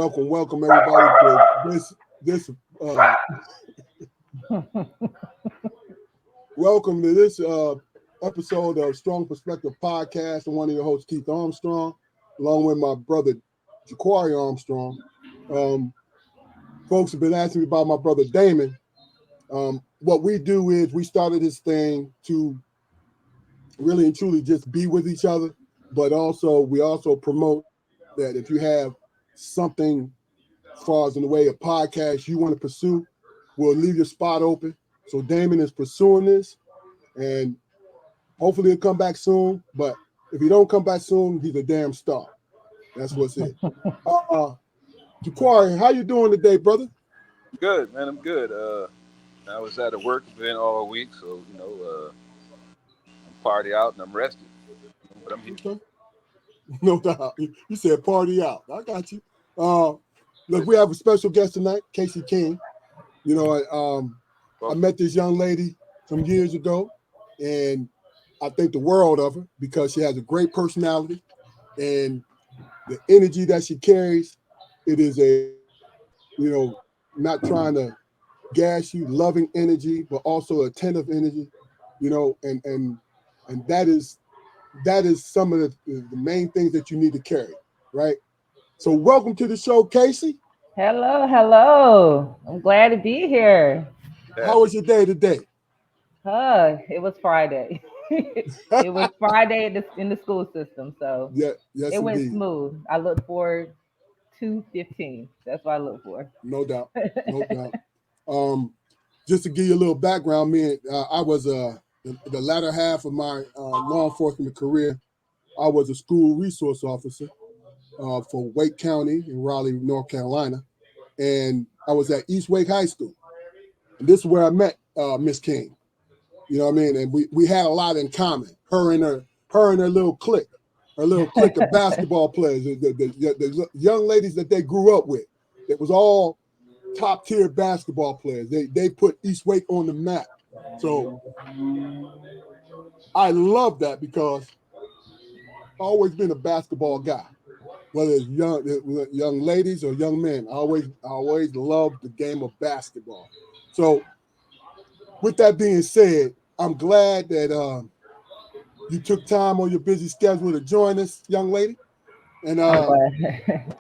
welcome everybody to this uh welcome to this episode of Strong Perspective Podcast. I'm one of your hosts, Keith Armstrong, along with my brother Jaquari Armstrong. Folks have been asking me about my brother Damon. What we do is we started this thing to really and truly just be with each other, but we also promote that if you have something as far as in the way of podcast you want to pursue, we'll leave your spot open. So Damon is pursuing this, and hopefully he'll come back soon. But if he don't come back soon, he's a damn star. That's what's it. Jaquari, how you doing today, brother? Good, man. I'm good. I was out of work event all week, so I'm party out and I'm rested. But I'm here. Okay. No doubt. You said party out. I got you. Look, we have a special guest tonight, Cassie King. You know, I met this young lady some years ago, and I think the world of her because she has a great personality and the energy that she carries. It is not trying to gas you, loving energy, but also attentive energy, and that is some of the main things that you need to carry, right? So welcome to the show, Casey. Hello. I'm glad to be here. How was your day today? It was Friday. It was Friday in the school system, so Yes, it went indeed. smooth. I look forward to 15. That's what I look for. No doubt. Just to give you a little background, I was the latter half of my law enforcement career. I was a school resource officer for Wake County in Raleigh, North Carolina, and I was at East Wake High School. And this is where I met Miss King. You know what I mean? And we had a lot in common. Her and her little clique of basketball players, the young ladies that they grew up with. It was all top tier basketball players. They put East Wake on the map. So I love that because I've always been a basketball guy. Whether it's young ladies or young men, I always loved the game of basketball. So with that being said, I'm glad that you took time on your busy schedule to join us, young lady. And I'm glad.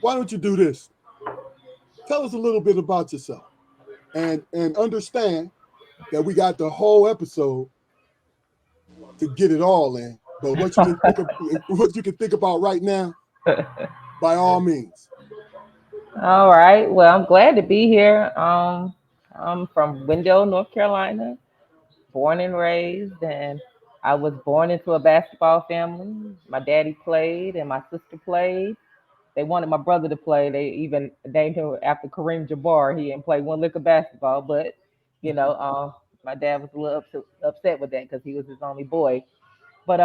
why don't you do this? Tell us a little bit about yourself, and understand that we got the whole episode to get it all in. But what you can think about right now, by all means. All right. Well, I'm glad to be here. I'm from Wendell, North Carolina, born and raised, and I was born into a basketball family. My daddy played, and my sister played. They wanted my brother to play. They even named him after Kareem Jabbar. He didn't play one lick of basketball, but my dad was a little upset with that because he was his only boy. But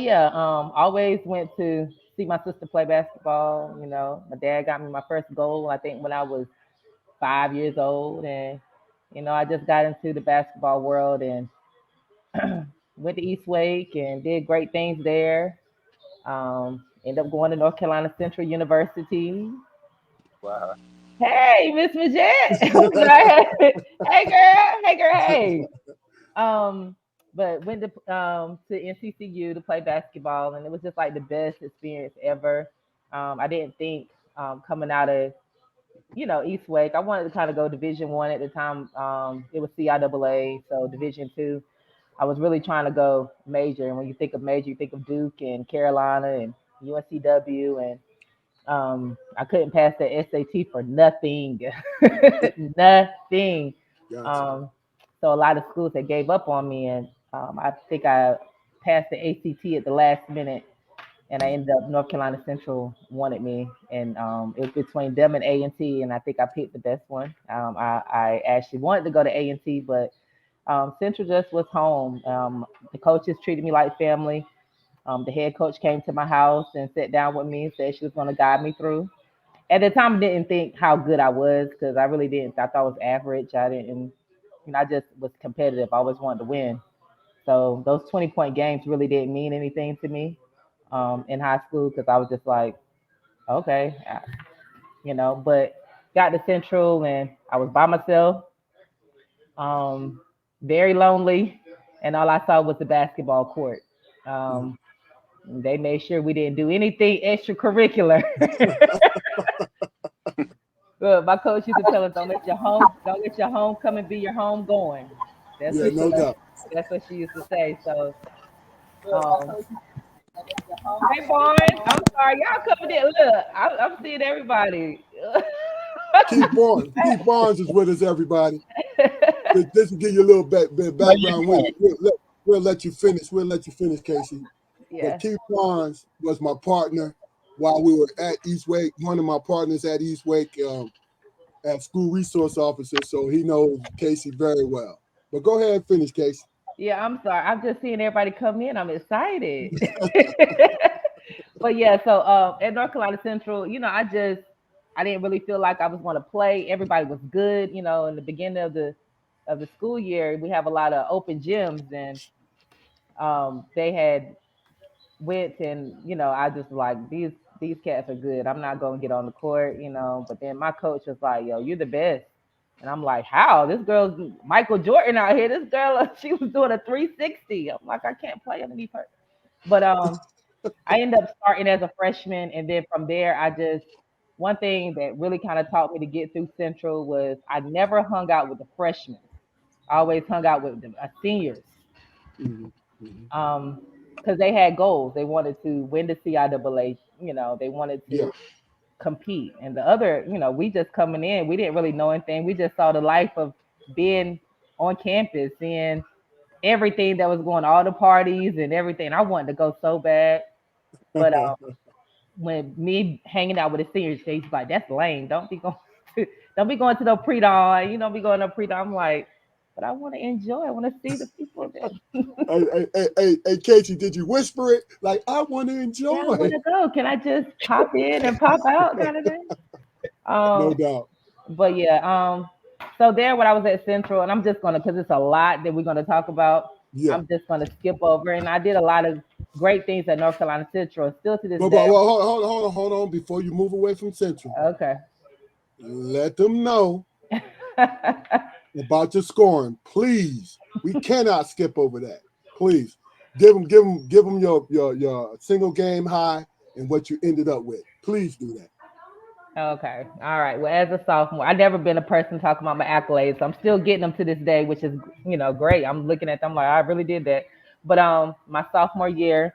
yeah, always went to see my sister play basketball. You know, my dad got me my first goal, I think, when I was 5 years old, and I just got into the basketball world and went to East Wake and did great things there. Ended up going to North Carolina Central University. Wow. Hey, Miss Majette. What's good? Hey girl. Um, but went to NCCU to play basketball, and it was just like the best experience ever. I didn't think coming out of East Wake, I wanted to kind of go Division 1 at the time. It was CIAA, so Division 2. I was really trying to go major, and when you think of major, you think of Duke and Carolina and UNCW, and I couldn't pass the SAT for nothing, nothing. Gotcha. So a lot of schools that gave up on me, and I think I passed the ACT at the last minute, and I ended up North Carolina Central wanted me, and it was between them and A&T, and I think I picked the best one. I actually wanted to go to A&T, but Central just was home. The coaches treated me like family. The head coach came to my house and sat down with me and said she was going to guide me through. At the time, I didn't think how good I was because I really didn't. I thought I was average. I didn't, I just was competitive. I always wanted to win. So those 20-point games really didn't mean anything to me in high school because I was just like, okay, but got to Central and I was by myself, um, very lonely, and all I saw was the basketball court. Mhm. Um, they made sure we didn't do anything extracurricular. Look, my coach used to tell us, don't let your homecoming be your home going. That's Yeah, what no doubt. that's what she used to say. So, um, hey Barnes, I'm sorry, y'all covered it. Look, I'm seeing everybody. Keith Barnes is with us, everybody. Just to give you a little bit How you background, doing? we'll let you finish. We'll let you finish, Casey. But Yeah, Keith Barnes was my partner while we were at East Wake. One of my partners at East Wake, as school resource officer, so he knows Casey very well. But go ahead and finish, Casey. yeah. I'm sorry. I'm just seeing everybody come in. I'm excited. But yeah, so at North Carolina Central, I didn't really feel like I was going to play. Everybody was good, in the beginning of the school year. We have a lot of open gyms, and they had went and I just like these cats are good. I'm not gonna get on the court, But then my coach was like, "Yo, you're the best," and I'm like, "How? This girl's Michael Jordan out here. This girl, she was doing a 360." I'm like, I can't play underneath her, but I ended up starting as a freshman, and then from there, I just one thing that really kind of taught me to get through Central was I never hung out with the freshmen. I always hung out with the seniors, Mhm, mhm. um, because they had goals. They wanted to win the CIAA. They wanted Yeah. to compete, and the other, we just coming in. We didn't really know anything. We just saw the life of being on campus, seeing everything that was going, all the parties and everything. I wanted to go so bad, but when me hanging out with the seniors, he's like, "That's lame. Don't be going, don't be going to no pre-dawn. You don't be going to pre-dawn." I'm like, "But I want to enjoy. I want to see the people there. Hey, Casey, did you whisper it? Like, I want to Yeah, I want enjoy. to go. Can I just pop in and pop out, kind of thing?" No Um, doubt. but yeah, so there when I was at Central, and I'm just gonna, because it's a lot that we're gonna talk about. Yeah. I'm just gonna skip over, and I did a lot of great things at North Carolina Central, and still to this But, day. hold on. Before you move away from Central, Okay. let them know about your scoring, please. We cannot skip over that. Please give them your single game high and what you ended up with. Please do that. Okay. All right. Well, as a sophomore, I've never been a person talking about my accolades. I'm still getting them to this day, which is, great. I'm looking at them like I really did that. But my sophomore year,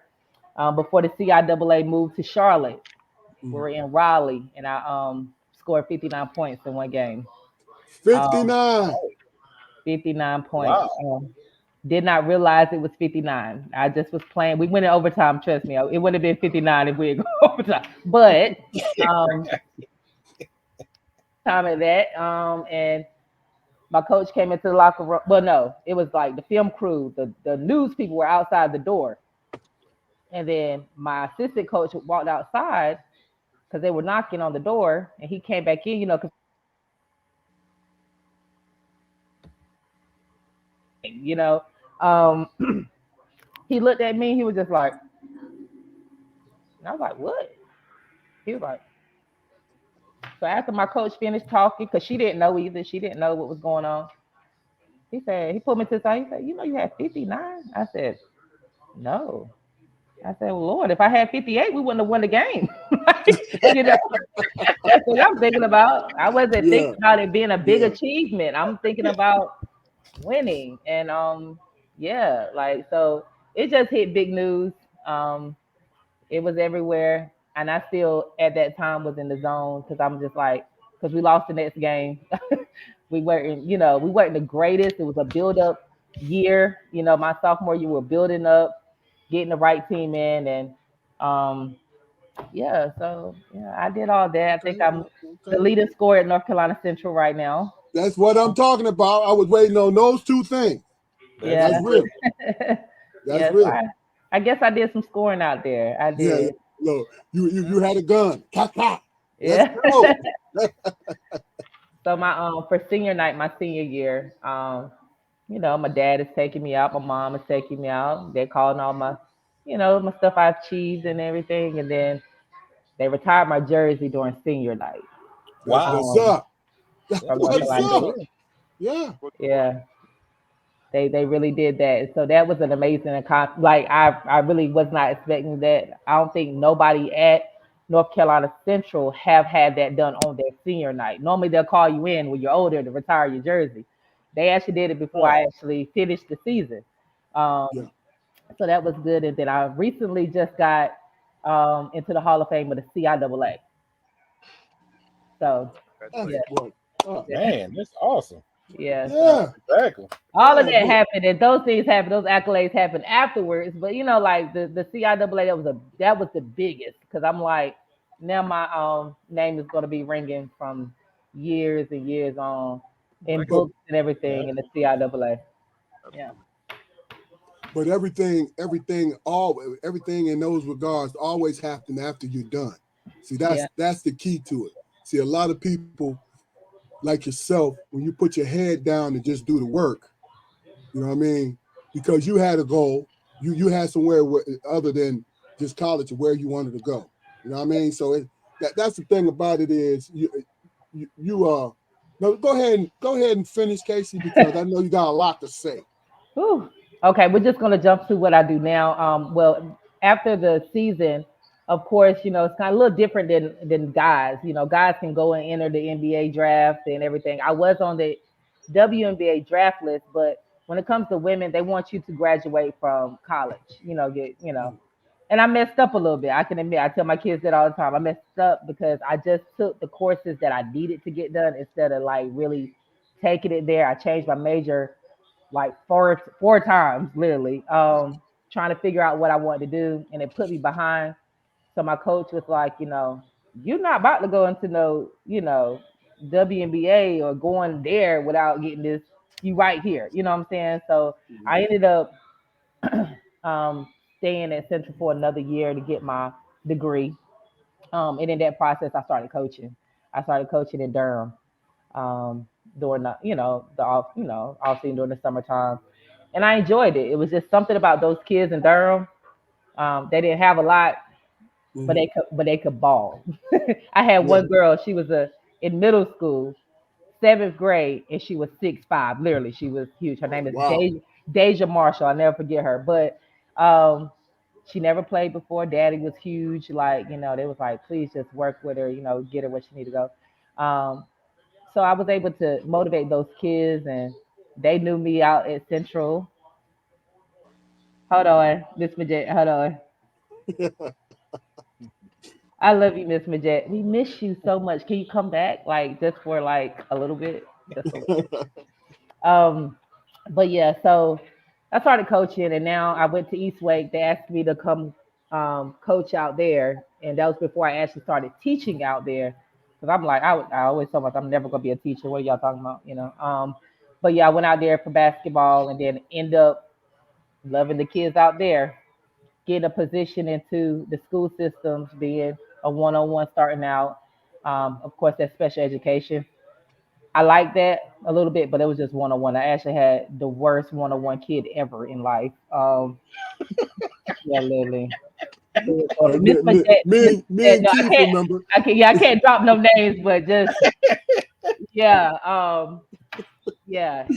before the CIAA moved to Charlotte, we Mm. were in Raleigh, and I scored 59 points in one game. Um, 59. 59 points. Wow. Did not realize it was 59. I just was playing. We went in overtime. Trust me, it would have been 59 if we had gone overtime. But um, time of that, and my coach came into the locker room. Well, no, it was like the film crew, the news people were outside the door, and then my assistant coach walked outside because they were knocking on the door, and he came back in, because you know, um, he looked at me. He was just like, and I was like, what? He was like, so after my coach finished talking, because she didn't know either, she didn't know what was going on. He said, he pulled me to the side. He said, you had 59. I said, no. I said, well, Lord, if I had 58, we wouldn't have won the game. you know, that's what I'm thinking about. I wasn't Yeah, thinking about it being a big yeah. achievement. I'm thinking about winning. And yeah, like so it just hit big news. Um, it was everywhere. And I still at that time was in the zone because I'm just like, because we lost the next game. We weren't the greatest. It was a build up year. My sophomore year, we were building up, getting the right team in, and um, yeah. So yeah, I did all that. I think Okay, I'm the okay. leading scorer at North Carolina Central right now. That's what I'm talking about. I was waiting on those two things. That's That's Yeah, good. real. That's yeah. So real. I guess I did some scoring out there. I Yeah, did. look, you had a gun. Pop, pop. Let's Yeah. go. So my for senior night, my senior year, my dad is taking me out, my mom is taking me out. They're calling all my, my stuff I achieved and everything. And then They retired my jersey during senior night That's Wow. what's um, up. That's from North Good what's for Carolina. up. them. Yeah. What court? Yeah, they really did that. So that was an amazing like I really was not expecting that. I don't think nobody at North Carolina Central have had that done on their senior night. Normally they'll call you in when you're older to retire your jersey. They actually did it before Right. I actually finished the season. Um, Yeah. so that was good. And then I recently just got into the Hall of Fame with the CIAA. So That's yeah, Congratulations. what up. Man, that's awesome. yeah. So Yeah. Exactly. all of Yeah. that happened, and those things happened. Those accolades happened afterwards. But like the CIAA, that was the biggest because I'm like, now my name is going to be ringing from years and years on in But books and everything in the CIAA. Yeah, Absolutely. but everything in those regards always happen after you're done. See, yeah, that's the key to it. See, a lot of people like yourself, when you put your head down and just do the work, you know what I mean? Because you had a goal, you had somewhere other than just college or where you wanted to go. You know what I mean? So that's the thing about it is you no, go ahead and finish, Casey, because I know you got a lot to say. Whew. Okay, we're just gonna jump to what I do now. Well, after the season, of course, it's kind of a little different than guys. Guys can go and enter the NBA draft and everything. I was on the WNBA draft list, but when it comes to women, they want you to graduate from college. And I messed up a little bit. I can admit. I tell my kids that all the time. I messed up because I just took the courses that I needed to get done instead of like really taking it there. I changed my major like four times literally trying to figure out what I wanted to do, and it put me behind. So my coach was like, you're not about to go into no WNBA or going there without getting this. You right here, you know what I'm saying? So I ended up um, staying at Central for another year to get my degree. And in that process I started coaching. I started coaching in Durham um, during the off season during the summertime, and I enjoyed it. It was just something about those kids in Durham. They didn't have a lot, but Mm-hmm. they could ball. I had Yeah. one girl. She was in middle school, seventh grade, and she was 6'5". Literally, she was huge. Her Oh name is wow. Deja Marshall. I'll never forget her. But she never played before. Daddy was huge. Like they was like, please just work with her. Get her where she need to go. So I was able to motivate those kids, and they knew me out at Central. Hold on, Miss Majette. Hold on. I love you, Miss Majette. We miss you so much. Can you come back, like just for like a little bit, just a little bit? Um, but yeah, so I started coaching, and now I went to East Wake. They asked me to come coach out there, and that was before I actually started teaching out there. Because I'm like, I always tell myself I'm never gonna be a teacher. What are y'all talking about? But yeah, I went out there for basketball, and then end up loving the kids out there, getting a position into the school systems, being a one-on-one starting out. Of course, that's special education. I like that a little bit, but it was just one-on-one. I actually had the worst one-on-one kid ever in life. Yeah, literally. It was horrible. me, me, Miss me Majette, and no, Keith remember. I can't drop no names, but just yeah, yeah,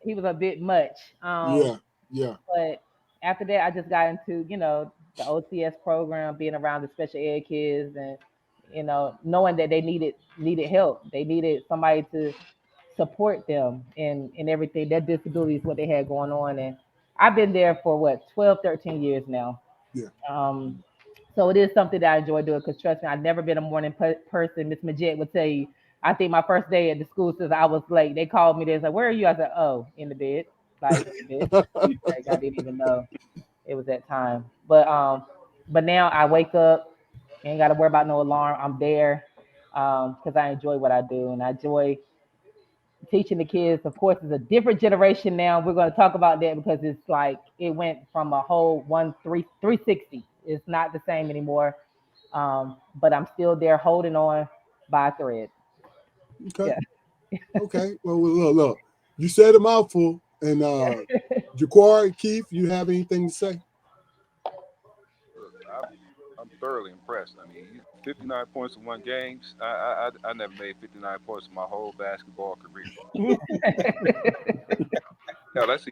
he was a bit much. Yeah. Yeah. But after that, I just got into, the OTS program, being around the special ed kids, and knowing that they needed help. They needed somebody to support them in everything. Their disabilities, what they had going on, and I've been there for what 12, 13 years now. Yeah. Um, so it is something that I enjoy doing because trust me, I've never been a morning person. Miss Majette would tell you. I think my first day at the school since I was late. They called me. They was like, "Where are you?" I said, "Oh, in the bed, like in the bed." Like I didn't even know it was that time. But now I wake up, ain't got to worry about no alarm. I'm there because I enjoy what I do, and I enjoy teaching the kids. Of course, it's a different generation now. We're going to talk about that because it's like it went from a whole 360. It's not the same anymore. But I'm still there holding on by a thread. Okay. Yeah. Okay. Well, look. You said a mouthful, and Jaquari, Keith, you have anything to say? Look, I'm thoroughly impressed. I mean, 59 points in one game. I never made 59 points in my whole basketball career. Hell, that's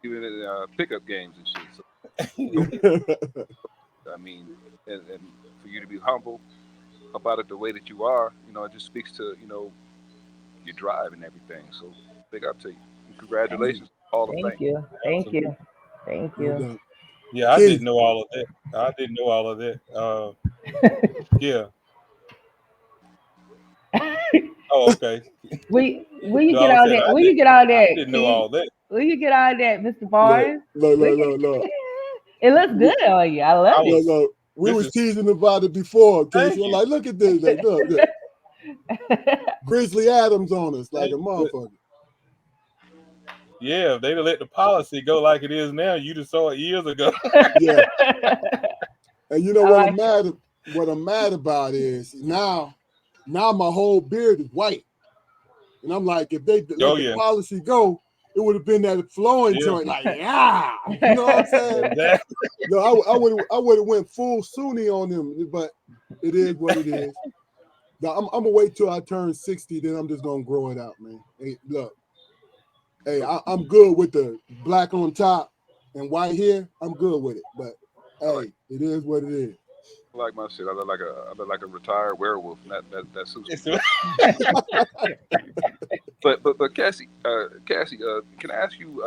even in pickup games and shit. So no, I mean, and for you to be humble about it the way that you are, it just speaks to your drive and everything. So big up to you. And thank, congratulations, Hall of thank Fame. you, thank Absolutely. you, thank No you. doubt. Yeah, I didn't Ken, know all of that. I didn't know all of that. Yeah. Oh, okay. Will you No, I get was all saying that? Will you get all I that, didn't know Keith? all that. Will you get all that, Mr. look, Barnes? look, Will look, you? look, look. It looks We, good on you. I I love it. look, was. look. We This was is. teasing about it before, Casey. Thank I'm you. like, look at this. Like, look. Grizzly Adams on us like Thank a you. But motherfucker. yeah, if they'd have let the policy go like it is now, you'd have saw it years ago. Yeah. And you know I like it. what I'm mad about is now my whole beard is white. And I'm like, if they Oh let the yeah. policy go, it would have been that flowing Yeah. joint, like, yeah. You know what I'm saying? Exactly. No, I would have went full Sunni on them, but it is what it is. Now, I'm gonna wait till I turn 60, then I'm just gonna grow it out, man. Hey, look, hey, So I'm good with the black on top and white here. I'm good with it, but I like hey, it is what it is. I like my shit. I look like a retired werewolf, and that suits me It's- just. But Cassie, can I ask you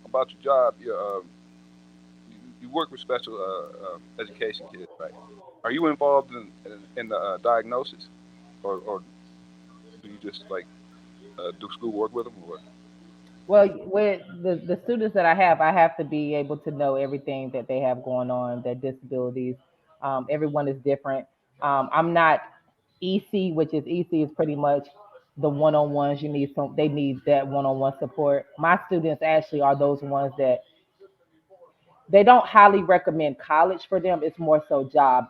about your job? You work with special education kids, right? Are you involved in the diagnosis, or do you just like do school work with them, or what? Well, with the students that I have to be able to know everything that they have going on, their disabilities. Everyone is different. I'm not EC, which is EC is pretty much the one-on-ones. You need some. They need that one-on-one support. My students actually are those ones that they don't highly recommend college for them. It's more so job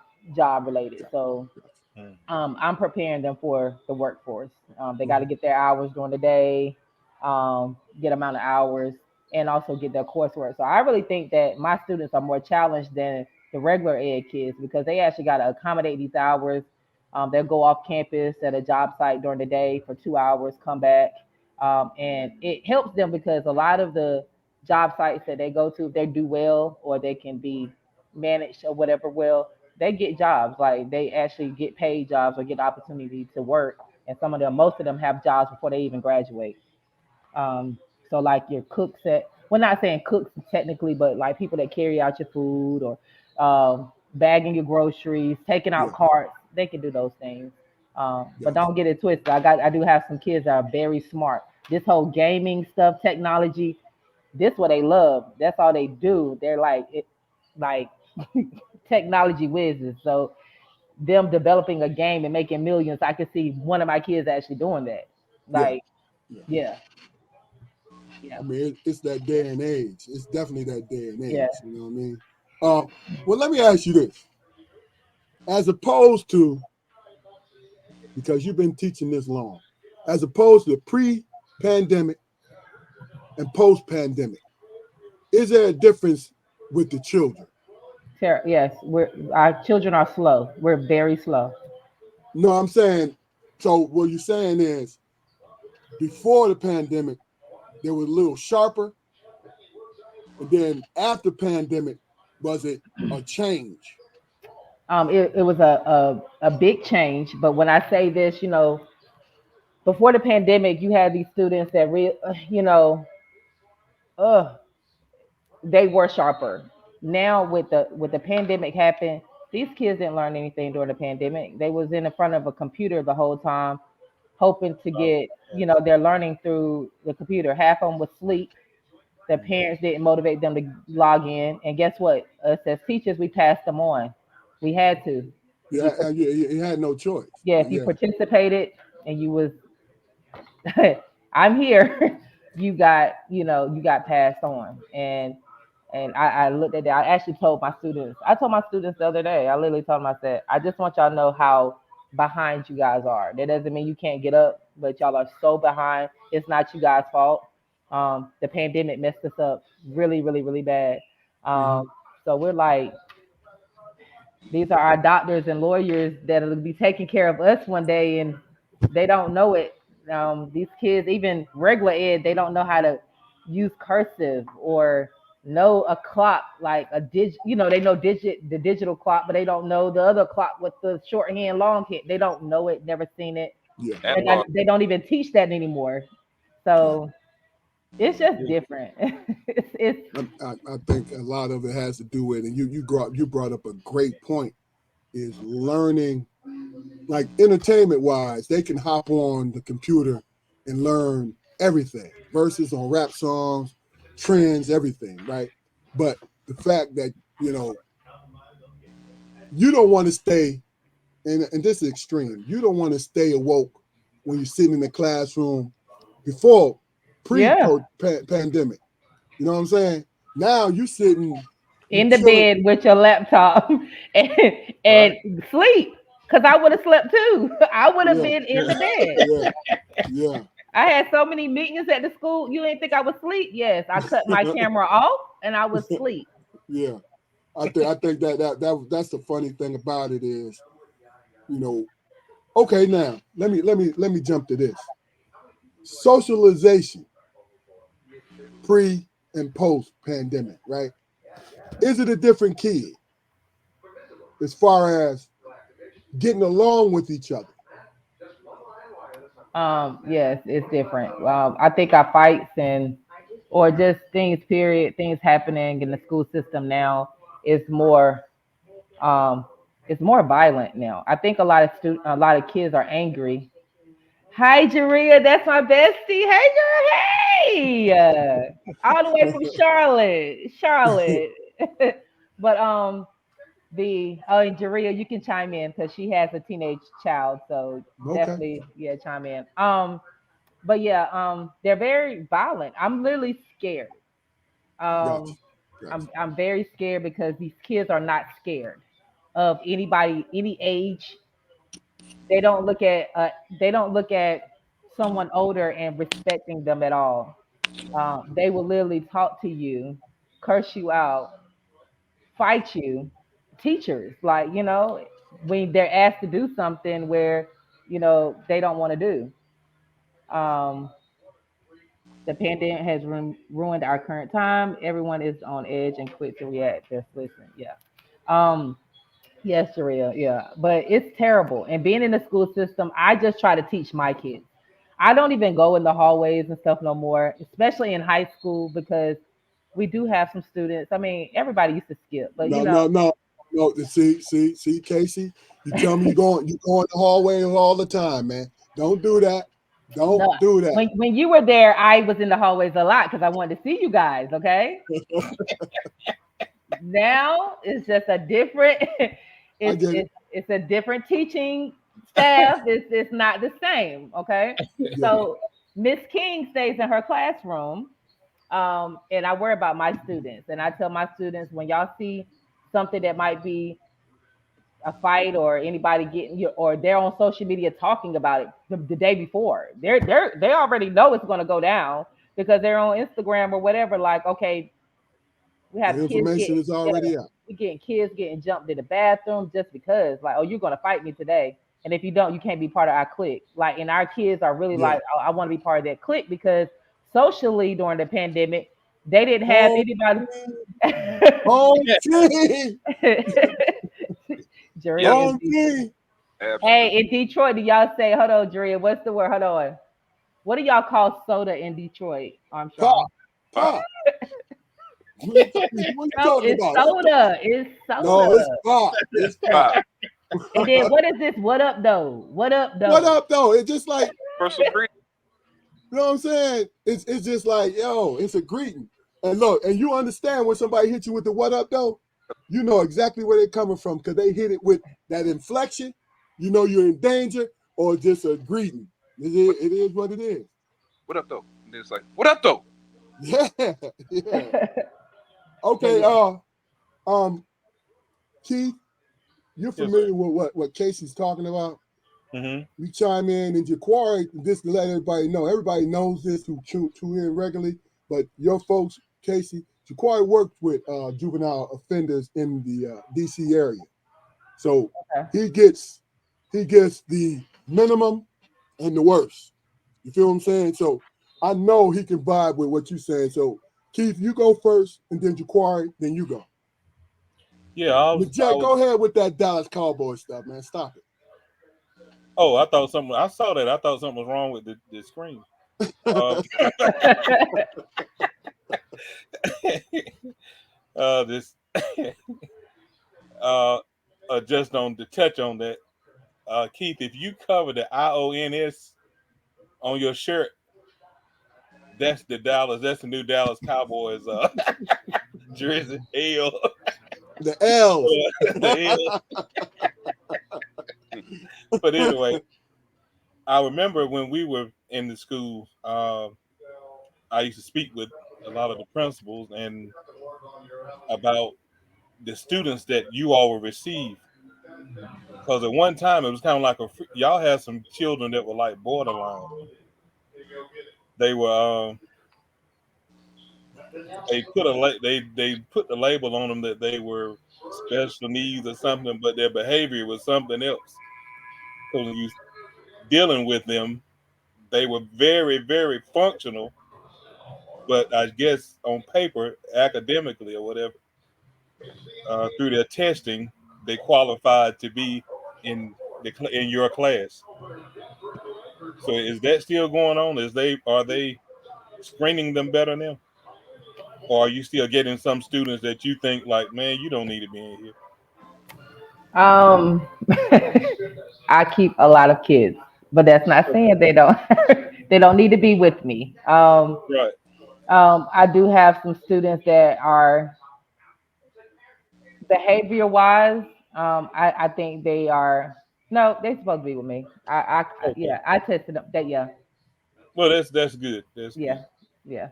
related. Gotcha, So gotcha. I'm preparing them for the workforce. They got to get their hours during the day, get amount of hours, and also get their coursework. So I really think that my students are more challenged than the regular ed kids because they actually got to accommodate these hours. They'll go off campus at a job site during the day for 2 hours, come back, and it helps them because a lot of the job sites that they go to, if they do well or they can be managed or whatever well, they get jobs. Like they actually get paid jobs or get opportunity to work. And some of them, most of them have jobs before they even graduate. Um, so like your cooks at, we're not saying cooks technically, but like people that carry out your food or bagging your groceries, taking out Yeah, carts, they can do those things. But gotcha. don't get it twisted. I do have some kids that are very smart. This whole gaming stuff, technology, this what they love. That's all they do. They're like it, like technology whizzes. So them developing a game and making millions, I could see one of my kids actually doing that. Yeah, Like, yeah. yeah, yeah, I mean, it's that day and age. It's definitely that day and yeah. age. You know what I mean? Well, let me ask you this: as opposed to, because you've been teaching this long, as opposed to pre-pandemic and post-pandemic, is there a difference with the children? Yes, we're our children are slow. We're very slow. No, I'm saying. So what you're saying is, before the pandemic, they were a little sharper, and then after pandemic, was it a change? It was a big change. But when I say this, before the pandemic, you had these students that uh, they were sharper. Now with the pandemic happened, these kids didn't learn anything during the pandemic. They was in the front of a computer the whole time, hoping to Oh, get, yes. their learning through the computer. Half of them was asleep. Their parents didn't motivate them to log in. And guess what? Us as teachers, we passed them on. We had to. If you Yeah, you had no choice. yeah, if you Yeah, participated and you was I'm here, you got passed on. And I looked at that. I actually told my students, the other day, I literally told them, I said, I just want y'all to know how behind you guys are. That doesn't mean you can't get up, but y'all are so behind. It's not you guys' fault. The pandemic messed us up really, really, really bad. hmm So we're like, These are our doctors and lawyers that'll be taking care of us one day, and they don't know it. These kids, even regular ed, they don't know how to use cursive or know a clock like a dig. You know, they know the digital clock, but they don't know the other clock with the shorthand, longhand. They don't know it, never seen it. Yeah, That And part. they don't even teach that anymore. yeah. So it's just Yeah. different. It's I think a lot of it has to do with, and you brought up a great point, is learning, like entertainment wise, they can hop on the computer and learn everything versus on rap songs, trends, everything, right? But the fact that, you know, you don't want to stay, and this is extreme, you don't want to stay awoke when you're sitting in the classroom before yeah. pandemic. You know what I'm saying? Now you sitting, you In the chilling. bed with your laptop and, Right. and sleep. Cause I would have slept too. I would have Yeah, been in the bed. yeah, yeah. I had so many meetings at the school. You didn't think I would sleep? Yes, I cut my camera off and I would sleep. Yeah. I think that's the funny thing about it is, you know, okay, now let me jump to this. Socialization pre and post pandemic, right? Is it a different kid as far as getting along with each other? Yes, it's different. I think our fights and or just things, period, things happening in the school system now is more um it's more violent now. I think a lot of kids are angry. Hi, Jaria. That's my bestie. Hey, girl. Hey. All the way from Charlotte. Charlotte. But and Jaria, you can chime in because she has a teenage child. So Okay, definitely, yeah, chime in. But yeah, they're very violent. I'm literally scared. gotcha, Um, gotcha. I'm very scared because these kids are not scared of anybody, any age. They don't look at someone older and respecting them at all. They will literally talk to you, curse you out, fight you. Teachers, like, when they're asked to do something where they don't want to do. Um, the pandemic has ruined our current time. Everyone is on edge and quick to react. Just listen, yeah. Um, Yes, Sharia. Yeah, but it's terrible. And being in the school system, I just try to teach my kids. I don't even go in the hallways and stuff no more, especially in high school because we do have some students. I mean, everybody used to skip, but No, no, no, no. See, Casey, you tell me you go in the hallway all the time, man. Don't do that. Don't no. do that. When you were there, I was in the hallways a lot because I wanted to see you guys. Okay, now it's just a different I get it. it's a different teaching staff. It's not the same. Okay, Yeah. so Miss King stays in her classroom, and I worry about my students, and I tell my students when y'all see something that might be a fight or anybody getting you or they're on social media talking about it the day before, they already know it's going to go down because they're on Instagram or whatever, like, okay, we have The kids information getting, is yeah, already out. we getting kids getting jumped in the bathroom just because, like, oh, you're gonna fight me today, and if you don't, you can't be part of our clique. Like, and our kids are really Yeah. like, oh, I want to be part of that clique because socially during the pandemic, they didn't have Home anybody. team. Home team. Yep. Jury in Home team. Hey, Absolutely. in Detroit, do y'all say, hold on, Juria, what's the word? Hold on. What do y'all call soda in Detroit, Pop. Armstrong? Pop. Pop. What you No, talking it's about? soda. It's soda. No, it's pop. It's pop. Pop. And then what is this? What up, though? What up, What though? up though? It's just like, Personal greeting. you know what I'm saying? It's just like, yo, it's a greeting. And look, and you understand when somebody hits you with the what up though, you know exactly where they're coming from because they hit it with that inflection. You know you're in danger or just a greeting. What, It is what it is. what up though? And it's like, what up though? Yeah, yeah. But Okay, yeah. um, Keith, you're Yes, sir. familiar with what Casey's talking about? Mm-hmm. We chime in and Jaquari, just to let everybody know. Everybody knows this who tune in regularly, but your folks, Casey, Jaquari worked with juvenile offenders in the DC area. So Okay. he gets he gets the minimum and the worst. You feel what I'm saying? So I know he can vibe with what you're saying. So Keith, you go first, and then Jaquari, then you go. Yeah, I Jack, was. go ahead with that Dallas Cowboy stuff, man. Stop Oh, I thought something. I saw that. I thought something was wrong with the screen. Uh, it. this uh, just on to touch on that, Keith. If you cover the IONS on your shirt, that's the Dallas. That's the new Dallas Cowboys jersey. L. The L's. The L. But anyway, I remember when we were in the school, I used to speak with a lot of the principals and about the students that you all will receive. Because at one time it was kind of like y'all had some children that were like borderline. They were they put the label on them that they were special needs or something, but their behavior was something else. So when you dealing with them, they were very functional, but I guess on paper, academically or whatever, through their testing, they qualified to be in in your class. So is that still going on? Are they screening them better now, or are you still getting some students that you think like, man, you don't need to be in here? Um, I keep a lot of kids, but that's not saying they don't they don't need to be with me. Right. I do have some students that are behavior wise. I think they are no, they're supposed to be with me. Okay. Yeah, I tested them. That yeah, Well, that's good. That's yeah, good. yeah.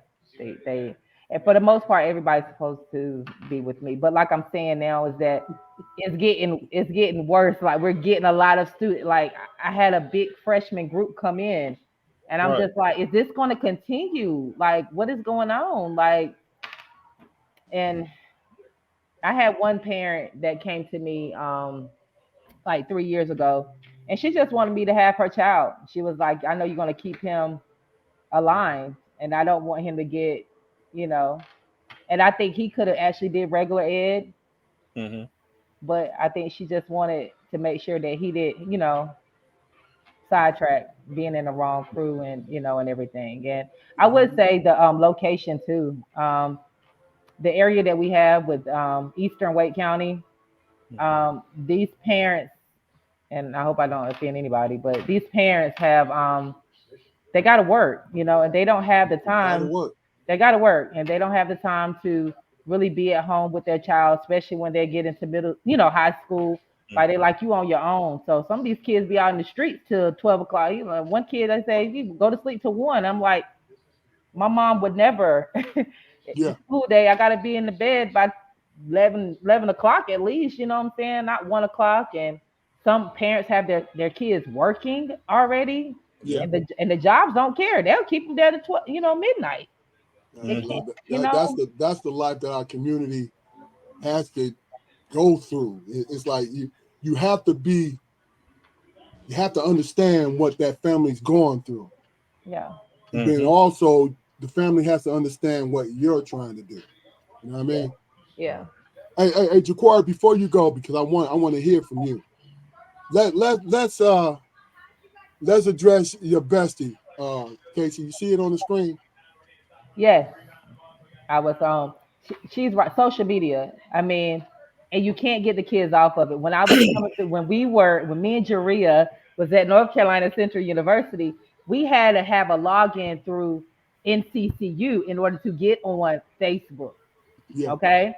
They and for the most part, everybody's supposed to be with me. But like I'm saying now is that it's getting worse. Like we're getting a lot of students. Like I had a big freshman group come in, and I'm Right. just like, is this going to continue? Like what is going on? Like and I had one parent that came to me like 3 years ago, and she just wanted me to have her child. She was like, I know you're going to keep him aligned, and I don't want him to get, you know. And I think he could have actually did regular ed, Mm-hmm. but I think she just wanted to make sure that he did, sidetrack being in the wrong crew and and everything. And I would say the location too. The area that we have with Eastern Wake County, Mm-hmm. these parents, and I hope I don't offend anybody, but these parents have they got to work, and they don't have the Gotta time. work. They got to work, and they don't have the time to really be at home with their child, especially when they get into middle, high school. Like they Mm-hmm. like you on your own. So some of these kids be out in the streets till 12 o'clock. One kid I say you go to sleep till 1. I'm like, my mom would never. Yeah, School day, I gotta be in the bed by 11 o'clock at least. You know what I'm saying? Not 1 o'clock. And some parents have their kids working already, yeah. Yeah. and the jobs don't care. They'll keep them there to midnight. They Mm-hmm. can't, That's the life that our community has to go through. It's like you have to be you have to understand what that family's going through, yeah, and then Mm-hmm. also the family has to understand what you're trying to do. You know what I yeah, mean? yeah. Hey, Jaquari, before you go, because I want to hear from you. Let's address your bestie, Casey. You see it on the screen? Yes, I was she's right. Social media. I mean, and you can't get the kids off of it. When I was coming through, when me and Jaria was at North Carolina Central University, we had to have a login through NCCU in order to get on Facebook. Yeah, Okay,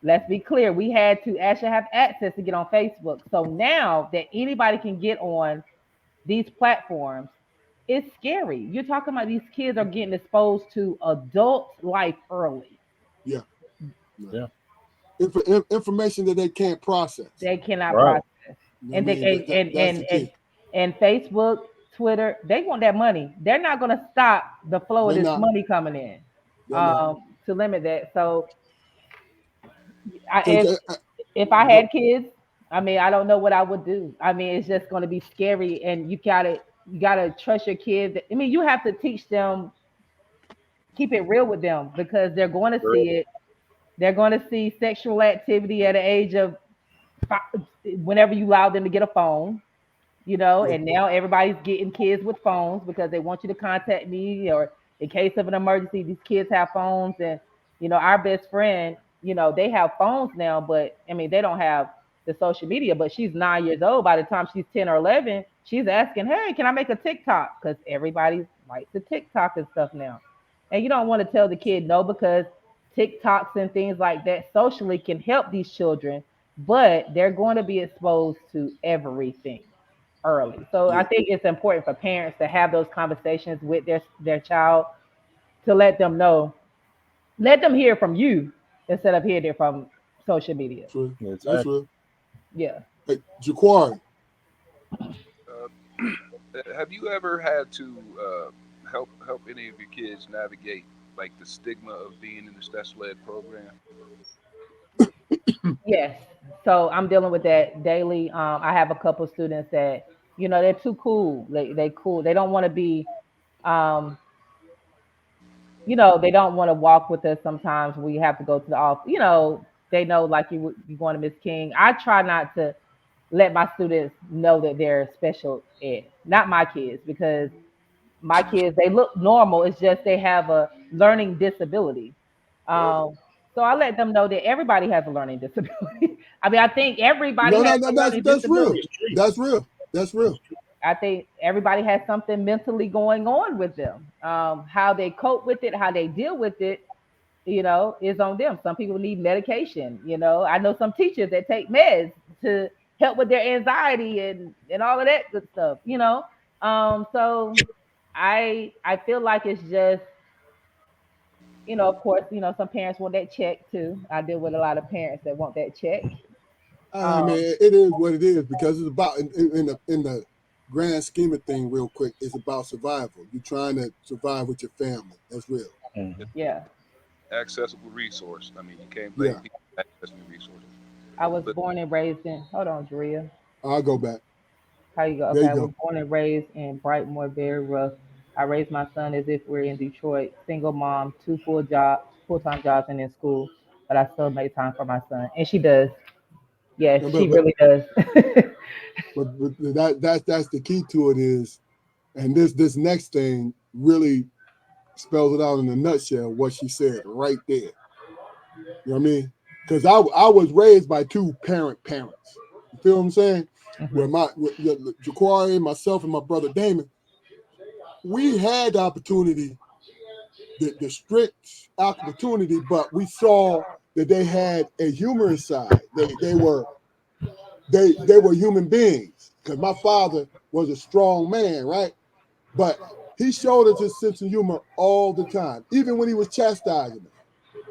let's be clear. We had to actually have access to get on Facebook. So now that anybody can get on these platforms, it's scary. You're talking about these kids are getting exposed to adult life early. yeah. Yeah. Yeah. Information that they can't process. They cannot Right. process. You know what And I they mean? That's the key. and Facebook, Twitter, they want that money. They're not gonna stop the flow of They're this not. money coming in They're not. to limit that. So I, Cause if I go, had kids, I mean, I don't know what I would do. I mean, it's just going to be scary, and you gotta trust your kids. I mean, you have to teach them, keep it real with them because they're going to see it. They're going to see sexual activity at the age of whenever you allow them to get a phone. Well, And now everybody's getting kids with phones because they want you to contact me, or in case of an emergency, these kids have phones. And our best friend, they have phones now, but I mean, they don't have the social media. But she's 9 years old. By the time she's 10 or 11, she's asking, hey, can I make a TikTok? Because everybody likes to TikTok and stuff now. And you don't want to tell the kid no, because TikToks and things like that socially can help these children, but they're going to be exposed to everything early. So I yeah, think it's important for parents to have those conversations with their child, to let them know, let them hear from you instead of hearing it from social media. true. That's Exactly. real. Yeah. Hey, Jaquari, Uh, have you ever had to help any of your kids navigate like the stigma of being in the special ed program? Yes. So I'm dealing with that daily. I have a couple students that, they're too cool. They cool. They don't want to be um, they don't want to walk with us sometimes. We have to go to the office. They know, like, you going to Miss King. I try not to let my students know that they're special ed. Not my kids, because my kids, they look normal. It's just they have a learning disability. Um, so I let them know that everybody has a learning disability. I mean, I think everybody no, has no, no, a learning that's real. disability. It's true. That's real. That's real. I think everybody has something mentally going on with them. How they cope with it, how they deal with it, is on them. Some people need medication. I know some teachers that take meds to help with their anxiety and all of that good stuff. So I feel like it's just, of course, some parents want that check too. I deal with a lot of parents that want that check. I Um, mean, it is what it is because it's about in the grand scheme of thing. Real quick, it's about survival. You're trying to survive with your family. That's real. Mhm. yeah, Accessible resource. I mean, you can't blame Yeah, people for accessing resources. I was But born and raised in. Hold on, Drea. I'll go back. How you go? There Okay, you I was go. born and raised in Brightmoor, very rough. I raised my son as if we're in Detroit. Single mom, two full-time jobs, and in school. But I still make time for my son, and she does. Yes, No, she really does. but that's the key to it is, and this next thing really spells it out in a nutshell. What she said right there. You know what I mean? Because I was raised by two parents. You feel what I'm saying? Where Mhm. Jaquari, myself, and my brother Damon, we had the opportunity, the strict opportunity, but we saw that they had a humorous side. They were human beings. Because my father was a strong man, right? But he showed us his sense of humor all the time, even when he was chastising us.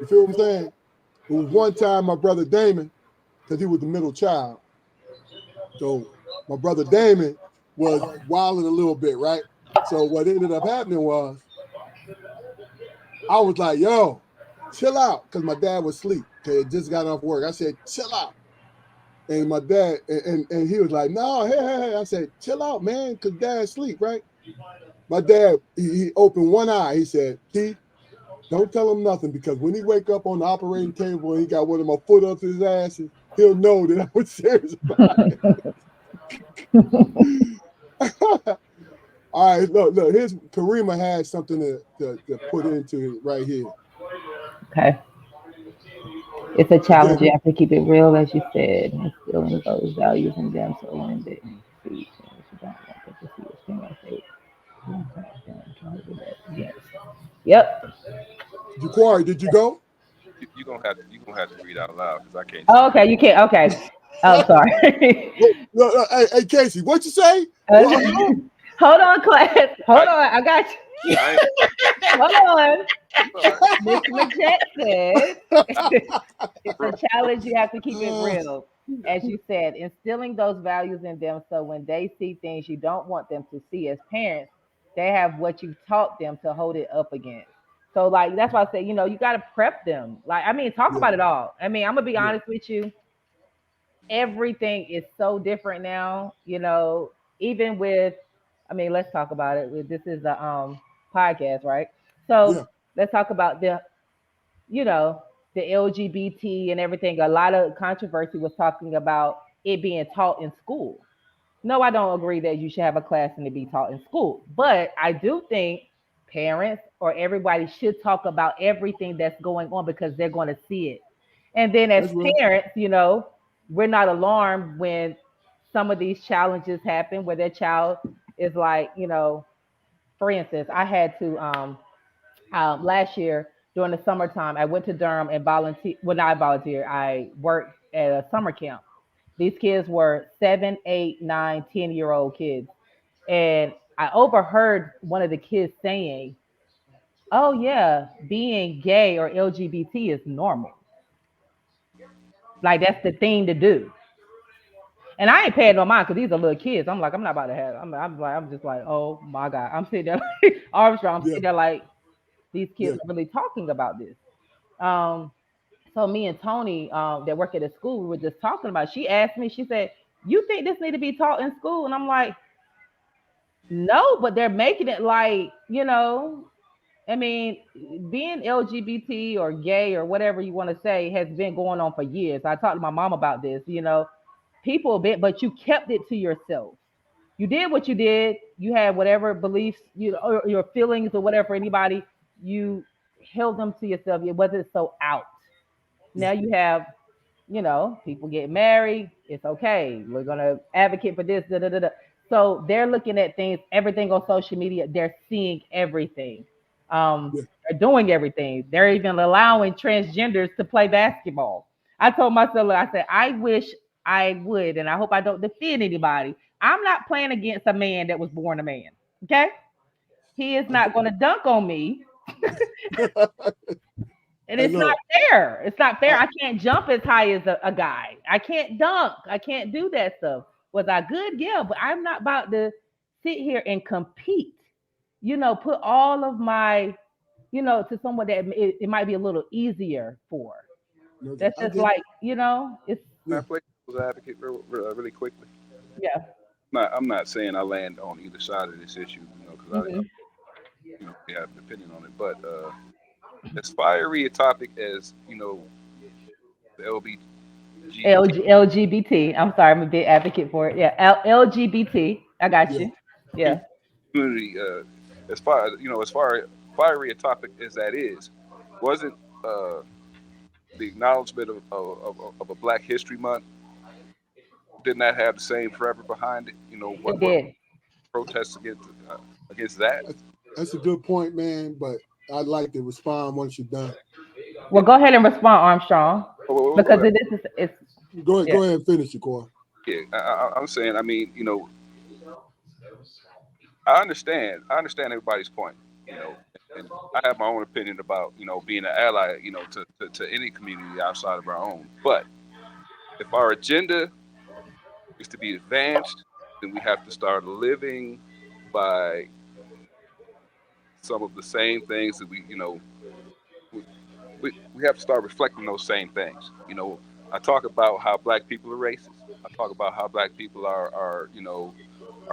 You feel what I'm saying? It was one time my brother Damon, because he was the middle child. So my brother Damon was wilding a little bit, right? So what ended up happening was I was like, yo, chill out, because my dad was asleep. Okay, just got off work. I said, chill out. And my dad, and he was like, no, hey. I said, chill out, man, because dad's asleep, right? My dad, he opened one eye. He said, Keith, don't tell him nothing, because when he wake up on the operating table and he got one of my foot up his ass, he'll know that I was serious about it. All right, look. Here's Karima has something to put into it right here. Okay. It's a challenge. Again, You have to keep it real, as you said, instilling those values in them so when they see things you don't want them to see as thing like they trying to do that. Yes. Yep. Jaquari, did you go? you're gonna have to read out loud because I can't Oh, see. okay, you can't. Okay. Oh, sorry. Look, hey, Casey, what you say? Well, Okay. Hold on, class. Hold I on. I got you. I ain't. Hold on. You all right? Miss Majette said I, it's bro, a challenge. You have to keep it uh, real. As you said, instilling those values in them so when they see things you don't want them to see as parents, they have what you taught them to hold it up against. So, like, that's why I say, you got to prep them. Like, I mean, talk yeah, about it all. I mean, I'm going to be yeah, honest with you. everything is so different now. Even with, I mean, let's talk about it. This is a podcast, right? So Yeah, let's talk about you know, the LGBT and everything. A lot of controversy was talking about it being taught in school. No, I don't agree that you should have a class and it be taught in school. But I do think parents or everybody should talk about everything that's going on because they're going to see it. And then as that's real. parents, we're not alarmed when some of these challenges happen where their child is like, for instance, I had to last year during the summertime, I went to Durham and volunteer. Well, not volunteer. I worked at a summer camp. These kids were 7, 8, 9, 10-year old kids. And I overheard one of the kids saying, "Oh, yeah, being gay or LGBT is normal. Like, that's the thing to do." And I ain't paying no mind because these are little kids. I'm like, I'm not about to have, I'm just like, oh my God. I'm sitting there like, Armstrong, I'm Yeah, sitting there like, these kids yeah. are really talking about this. Um, so me and Tony, that work at a school, we were just talking about it. She asked me, she said, "You think this need to be taught in school?" And I'm like, no, but they're making it like, I mean, being LGBT or gay or whatever you want to say has been going on for years. I talked to my mom about this, people a bit, but you kept it to yourself. You did what you did. You had whatever beliefs, or your feelings or whatever for anybody, you held them to yourself. It wasn't so out. Now Yeah, you have, people get married. It's okay. We're gonna advocate for this. Da, da, da, da. So they're looking at things, everything on social media. They're seeing everything. yeah. They're doing everything. They're even allowing transgenders to play basketball. I told myself, I said, I wish I would, and I hope I don't defend anybody. I'm not playing against a man that was born a man. Okay, he is I get, not going to dunk on me. And hey, it's not look, fair. It's not fair. I, I can't jump as high as a guy. I can't dunk. I can't do that stuff. Was I good? Yeah, but I'm not about to sit here and compete. Put all of my, to someone that it might be a little easier for. okay, That's I just get, like, it's, yeah, Can I play devil's advocate really quickly? yeah. I'm not saying I land on either side of this issue, because Hmm. we have an opinion on it. But as fiery a topic as the LGBT LGBT. I'm sorry, I'm a big advocate for it. Yeah, LGBT. I got yeah. you. Yeah, community, as far fiery a topic as that is, wasn't uh, the acknowledgement of a Black History Month, didn't that have the same forever behind it? it What did. protests against that? That's a good point, man. But I'd like to respond once you're done. Well, go ahead and respond, Armstrong, because it is. It's Go ahead, yeah. go ahead and finish it, Corey. Yeah, I'm saying. I mean, I understand everybody's point. And I have my own opinion about being an ally, to any community outside of our own. But if our agenda is to be advanced, then we have to start living by some of the same things that we, we have to start reflecting those same things. I talk about how Black people are racist. I talk about how Black people are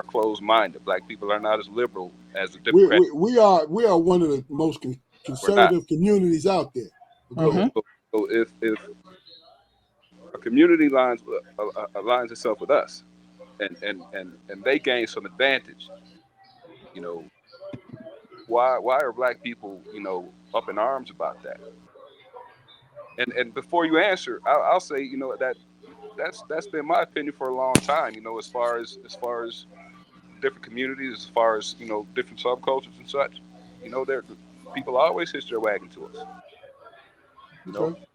closed minded. Black people are not as liberal as the We, Democrats. we, we are one of the most We're not. conservative communities out there. But go So, ahead. Hmm. so, so if a community aligns itself with us, and they gain some advantage, you know, why are Black people up in arms about that? And before you answer, I'll say that's been my opinion for a long time. As far as different communities, as far as different subcultures and such. There people always hitch their wagon to us. You know, Okay.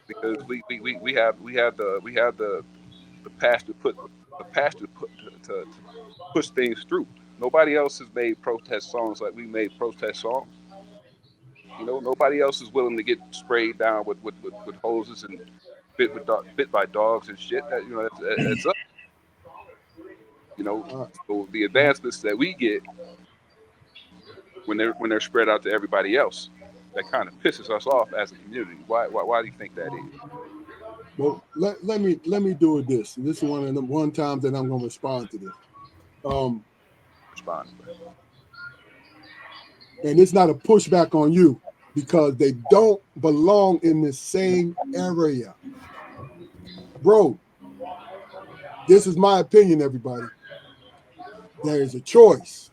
because we have the passion to push things through. Nobody else has made protest songs like we made protest songs. Nobody else is willing to get sprayed down with hoses and bit by dogs and shit. That's us. You know, All right. so the Mhm. advancements that we get when they're spread out to everybody else, that kind of pisses us off as a community. Why do you think that is? Well, let me do it this. This is one of the one times that I'm gonna respond to this. Um, Respond. and it's not a pushback on you because they don't belong in the same area. Bro, this is my opinion, everybody. There is a choice,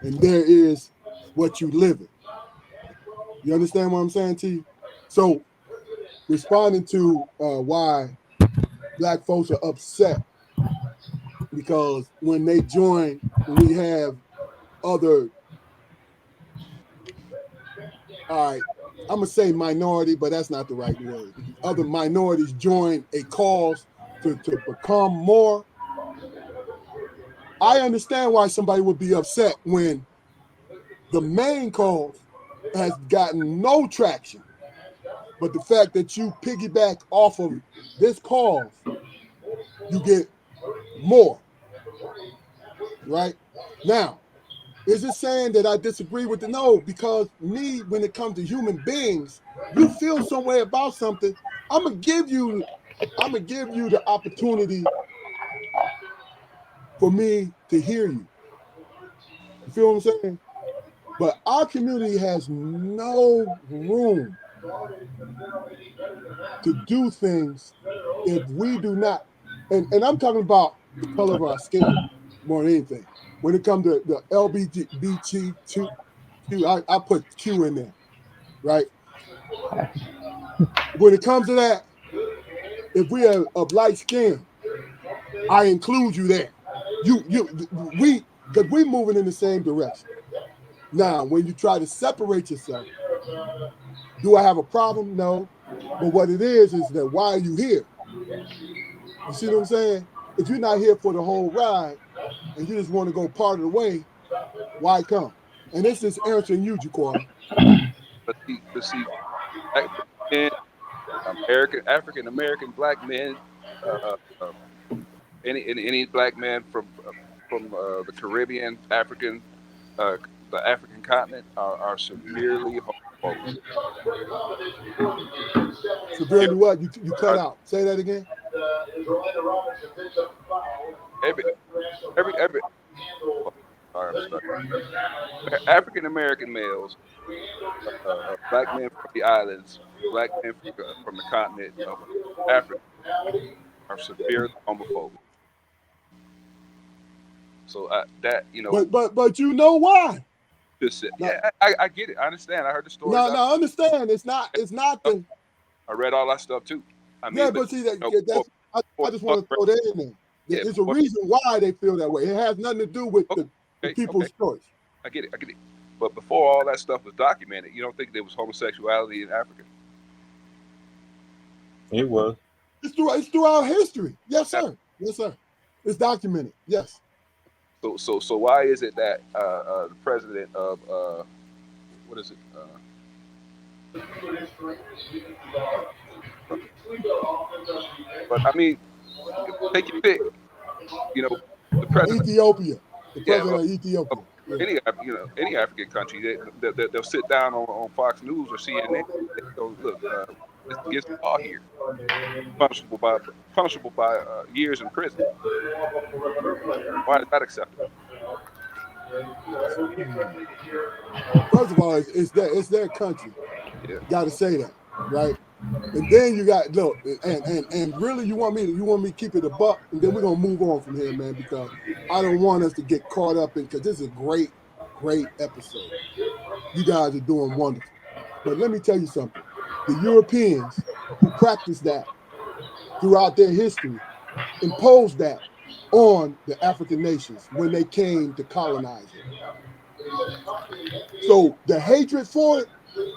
and there is what you live in. You understand what I'm saying to you? So, responding to why black folks are upset because when they join, when we have other, all right, I'm gonna say minority, but that's not the right word. Other minorities join a cause to become more. I understand why somebody would be upset when the main cause has gotten no traction, but the fact that you piggyback off of this cause, you get more, right? Now, is it saying that I disagree with the no? Because me, when it comes to human beings, you feel some way about something. I'm gonna give you, I'm gonna give you the opportunity for me to hear you. You feel what I'm saying? But our community has no room to do things if we do not. And I'm talking about the color of our skin more than anything. When it comes to the LBGT2, I put Q in there, right? When it comes to that, if we are of light skin, I include you there. We, because we moving in the same direction. Now, when you try to separate yourself, do I have a problem? No. But what it is that why are you here? You see what I'm saying? If you're not here for the whole ride and you just want to go part of the way, why come? And this is answering you, Jaquan. But see, black men, American, African American black men, uh, uh, any black man from the Caribbean, uh, the African continent are severely homophobic. Severely Every, what? You cut are, out. Say that again. every, every. Oh, sorry, I'm stuck. African American males, black men from the islands, black men from the continent of Africa are severely homophobic. So that But you know why? just said, Now, yeah, I get it. I understand. I heard the stories. now, now understand it's not the I read all that stuff too. I mean, yeah, but but see that you know, that's I just want to throw that in there. yeah, It's a before, reason why they feel that way. It has nothing to do with the okay, people's choice. I get it. But before all that stuff was documented, you don't think there was homosexuality in Africa? It was. It's throughout history. Yes, sir. Yes, sir. It's documented. Yes. So why is it that the president of what is it? But I mean, take your pick. You know, the president. Ethiopia. The Yeah, president of of Ethiopia. Yeah. any African country, they'll sit down on Fox News or CNN. They go, look, it's against the law here, punishable by years in prison. Why is that acceptable? First of all, it's their country. Yeah, Got to say that, right? And then you got look, and really, you want me to keep it a buck, and then we're gonna move on from here, man, because I don't want us to get caught up in because this is a great episode. You guys are doing wonderful. But let me tell you something: the Europeans who practiced that throughout their history imposed that on the African nations when they came to colonize it. So the hatred for it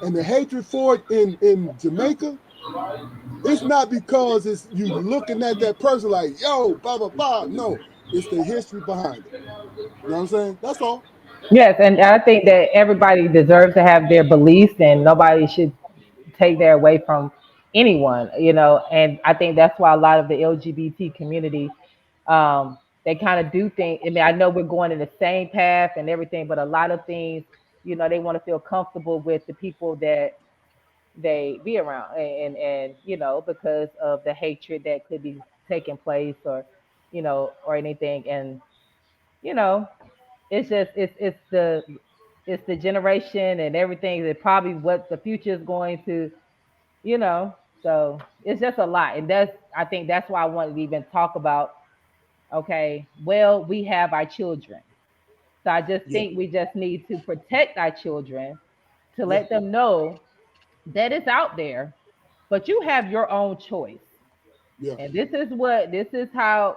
and the hatred for it in Jamaica, it's not because it's you looking at that person like, yo, blah, blah, blah. No, it's the history behind it. You know what I'm saying? That's all. Yes, and I think that everybody deserves to have their beliefs, and nobody should take that away from anyone. And I think that's why a lot of the LGBT community, they kind of do think. I mean, I know we're going in the same path and everything, but a lot of things, they want to feel comfortable with the people that they be around, and because of the hatred that could be taking place, or or anything. And you know it's just it's the generation and everything that probably what the future is going to, you know so it's just a lot. And I think that's why I wanted to even talk about, okay, well, we have our children, so I just Yeah, think we just need to protect our children, to yeah, let them know that it's out there, but you have your own choice. yeah, And this is how,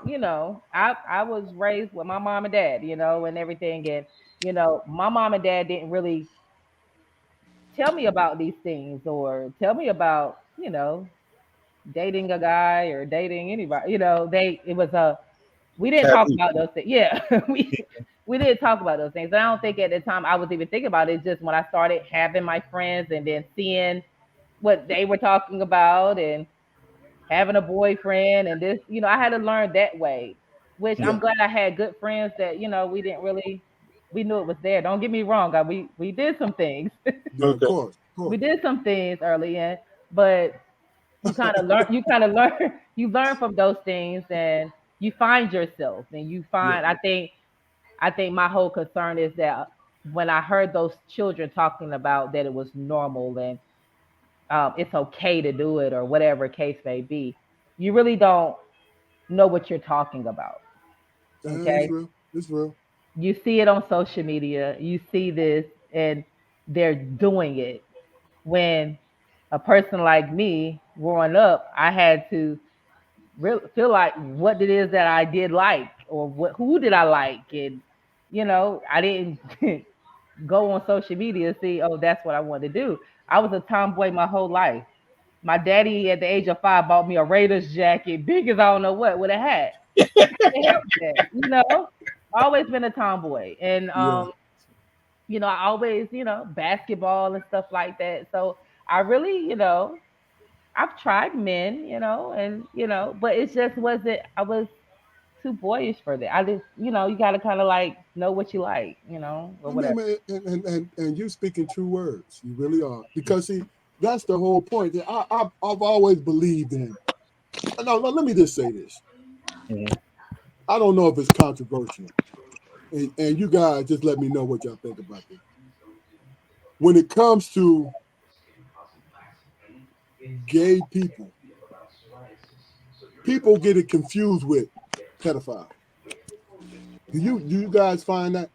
I was raised with my mom and dad, and everything. And my mom and dad didn't really tell me about these things, or tell me about, dating a guy or dating anybody. It was a we didn't talk Taboo. about those things. Yeah, we didn't talk about those things. And I don't think at the time I was even thinking about it. It's just when I started having my friends and then seeing what they were talking about, and having a boyfriend, and this, I had to learn that way. Which yeah, I'm glad I had good friends that, we didn't really we knew it was there. Don't get me wrong, God, we did some things. yeah. Of Okay. course, of We course. did some things early in, but you kind of learn you learn from those things, and you find yourself, and you Yeah, find I think my whole concern is that when I heard those children talking about that it was normal, and it's okay to do it, or whatever case may be, you really don't know what you're talking about. it's Okay. real. It's real. You see it on social media, you see this, and they're doing it. When a person like me growing up, I had to feel like what it is that I did like, or who did I like. And I didn't go on social media and see, oh, that's what I want to do. I was a tomboy my whole life. My daddy at the age of 5 bought me a Raiders jacket, big as I don't know what, with a hat. I can't help that, Always been a tomboy. And Yeah. I always, basketball and stuff like that. So I really, I've tried men, and but it just wasn't. I was too boyish for that. I just, you got to kind of like know what you like, or I mean, whatever. man, and you speaking true words. You really are. Because see, that's the whole point. That I've always believed in. No, no, let me just say this. Mhm. I don't know if it's controversial, and you guys just let me know what y'all think about this. When it comes to gay people, people get it confused with pedophile. Do you guys find that?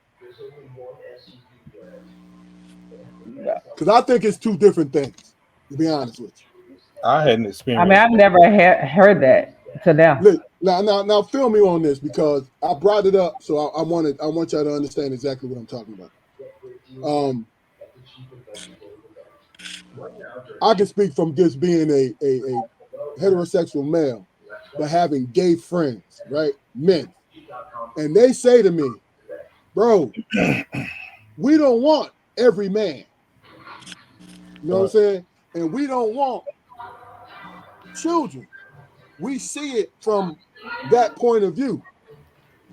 Yeah. Because I think it's two different things. To be honest with I hadn't I mean, experienced I've never heard that to now. you. Look, now, fill me on this because I brought it up, so I want y'all to understand exactly what I'm talking about. Um, I can speak from just being a heterosexual male, but having gay friends, right? Men. And they say to me, bro, we don't want every man. You know what I'm it. saying? And we don't want children. We see it from that point of view.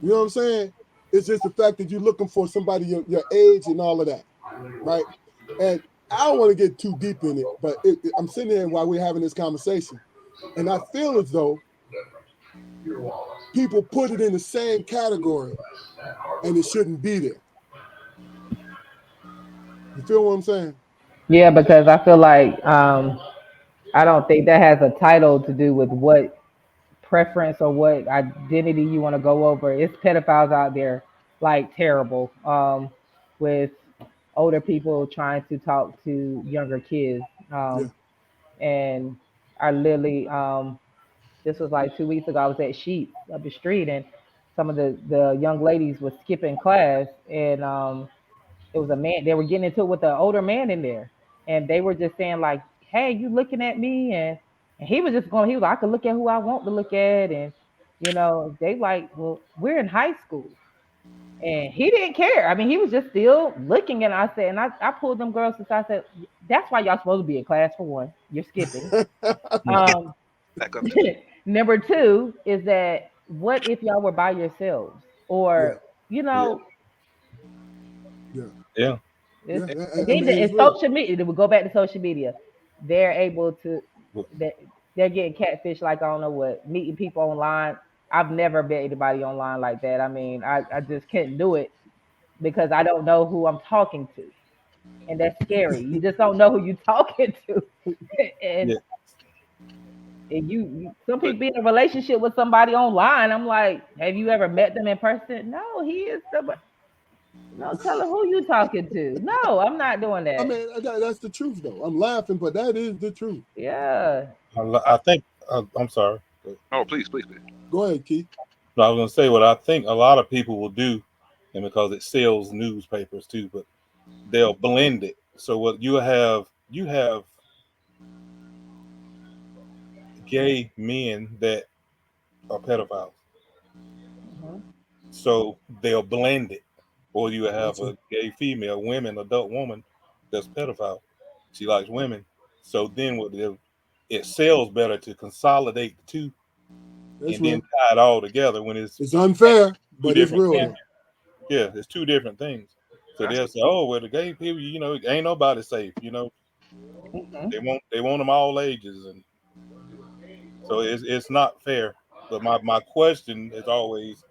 You know what I'm saying? It's just the fact that you're looking for somebody your age and all of that, right? And I don't want to get too deep in it, but I'm sitting there while we're having this conversation, and I feel as though people put it in the same category, and it shouldn't be there. You feel what I'm saying? Yeah, because I feel like I don't think that has a title to do with what preference or what identity you want to go over. It's pedophiles out there like terrible, with older people trying to talk to younger kids. Yeah, And I literally, this was like 2 weeks ago. I was at Sheets up the street, and some of the young ladies was skipping class, and it was a man. They were getting into it with the older man in there, and they were just saying like, "Hey, you looking at me?" And he was just going. He was like, "I could look at who I want to look at," and they like, "Well, we're in high school." And he didn't care. I mean, he was just still looking. And I said, and I pulled them girls aside. I said, that's why y'all supposed to be in class for one. You're skipping. Um, Back up. Number two is that what if y'all were by yourselves? yeah, Or, Yeah. yeah, Yeah. it's, yeah. and I then mean, it's it's real. social media. It would go back to social media. they're able to that they're getting catfish like I don't know what, meeting people online. I've never met anybody online like that. I mean, I just can't do it because I don't know who I'm talking to. And that's scary. You just don't know who you're talking to. and Yeah. and some But people be in a relationship with somebody online. I'm like, have you ever met them in person? No, he is somebody. No, tell her who you talking to. No, I'm not doing I that. mean, that's the truth, though. I'm laughing, but that is the truth. Yeah. I, I think I'm sorry. oh, please, please, please. Go ahead, Keith. No, I was going to say what I think a lot of people will do, and because it sells newspapers too, but they'll blend it. So what you have gay men that are pedophiles. Mhm. So they'll blend it. Or you have Gotcha. a gay female, adult woman that's pedophile. She likes women. So then it sells better to consolidate the two That's and then real. tie it all together when it's It's unfair, two but it's different real, things. though. Yeah, it's two different things. So That's they'll say, "Oh, well, the gay people, ain't nobody safe. Mhm. They want them all ages, and so it's not fair." But my question has always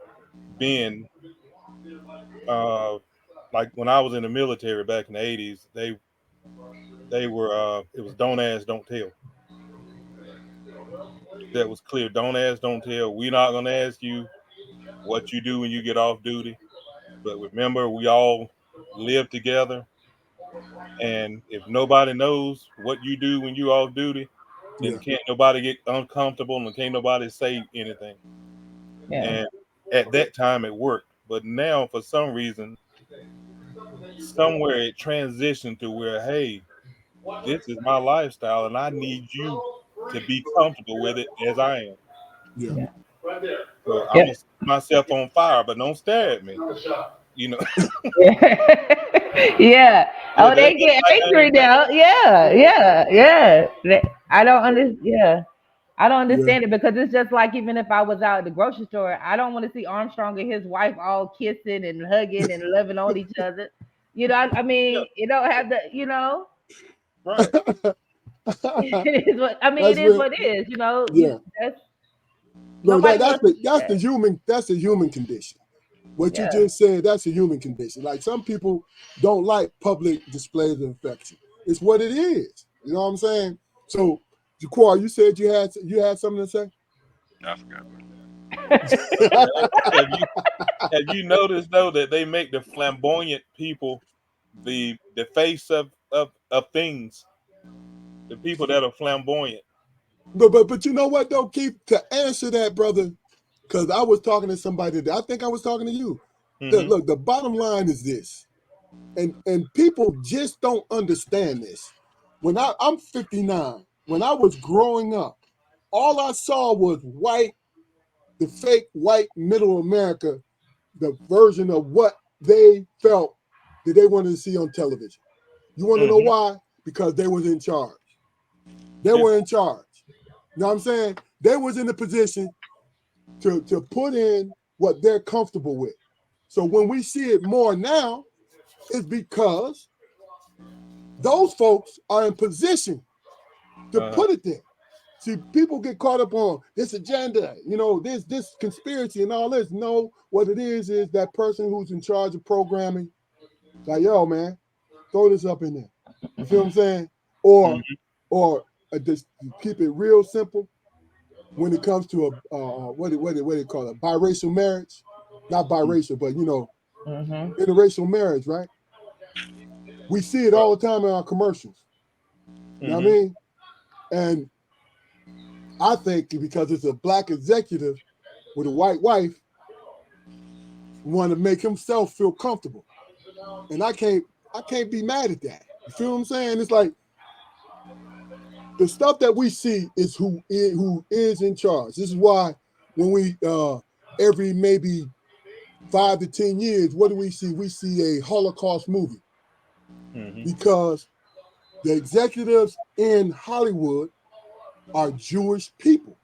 been, uh, like when I was in the military back in the '80s, they were it was don't ask, don't tell. That was clear. Don't ask, don't tell. We're not gonna ask you what you do when you get off duty, but remember, we all live together. And if nobody knows what you do when you off duty, then Yeah, can't nobody get uncomfortable and can't nobody say anything. Yeah. And at that time it worked. But now for some reason, somewhere it transitioned to where, hey, this is my lifestyle and I need you to be comfortable with it as I am. yeah. Yeah. So I'm Yep. gonna set myself on fire, but don't stare at me. You know, Yeah. Yeah. yeah, Oh, they that's get my angry now. Yeah. Yeah. Yeah. I don't understand. Yeah. I don't Yeah, understand it because it's just like even if I was out at the grocery store, I don't want to see Armstrong and his wife all kissing and hugging and loving on each other. I yeah, mean, you don't have to, right. it is what I mean, that's it is real. what it is, Yeah, that's no, nobody wants to see that's the that. human condition. What you Yeah. just said, that's a human condition. Like some people don't like public displays of affection. It's what it is. You know what I'm saying? So, Jaquar, you said you had something to say. I forgot. Have you have you noticed though that they make the flamboyant people the face of things, the people that are flamboyant. But you know what though, Keith? To answer that, brother, because I was talking to somebody today. I think I was talking to you. Hmm. Look, the bottom line is this, and people just don't understand this. I'm 59. When I was growing up, all I saw was white, the fake white middle America, the version of what they felt that they wanted to see on television. You want to know Hmm. why? Because they was in charge. They Yeah. were in charge. You know what I'm saying? They was in the position to put in what they're comfortable with. So when we see it more now, it's because those folks are in position to Uh, put it there. See, people get caught up on this agenda, this conspiracy and all this. No, what it is that person who's in charge of programming, like, yo, man, throw this up in there. You feel what I'm saying? Or, mhm. or just keep it real simple when it comes to what they call it, biracial marriage, not biracial, but Hmm. interracial marriage, right? We see it Right. all the time in our commercials. You know what I Hmm. mean? And I think because it's a black executive with a white wife, want to make himself feel comfortable. And I can't be mad at that. You feel what I'm saying? It's like the stuff that we see is who is in charge. This is why when we every maybe 5 to 10 years, what do we see? We see a Holocaust movie Hmm. because the executives in Hollywood are Jewish people.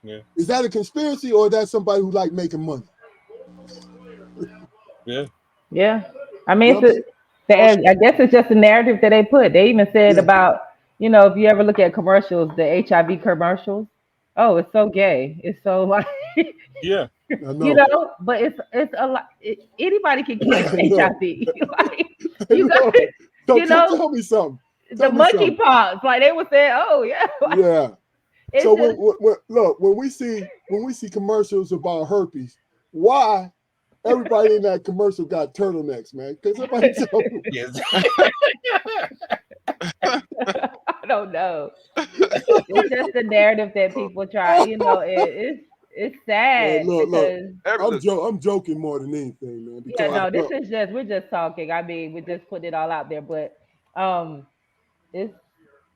Yeah. Is that a conspiracy or is that somebody who like making money? Yeah. Yeah. I mean, You know what I mean? I guess it's just a narrative that they put. They even said Yeah, about If you ever look at commercials, the HIV commercials, oh, it's so gay. It's so like, Yeah. I know. but it's a lot. Anybody can catch Hey, look. HIV. Like Hey, you got, look. you know, Tell me something. the Tell me monkey something. pox. Like they were saying, oh yeah, like Yeah. So it's just look, when we see commercials about herpes, why everybody in that commercial got turtlenecks, man? Because somebody tell me. Yes. I don't know. It's just the narrative that people try. It's Man, sad look. because Every look, I'm joking more than anything, man. yeah, Because no, this look, is just we're just talking. I mean, we're just putting it all out there, but um, it's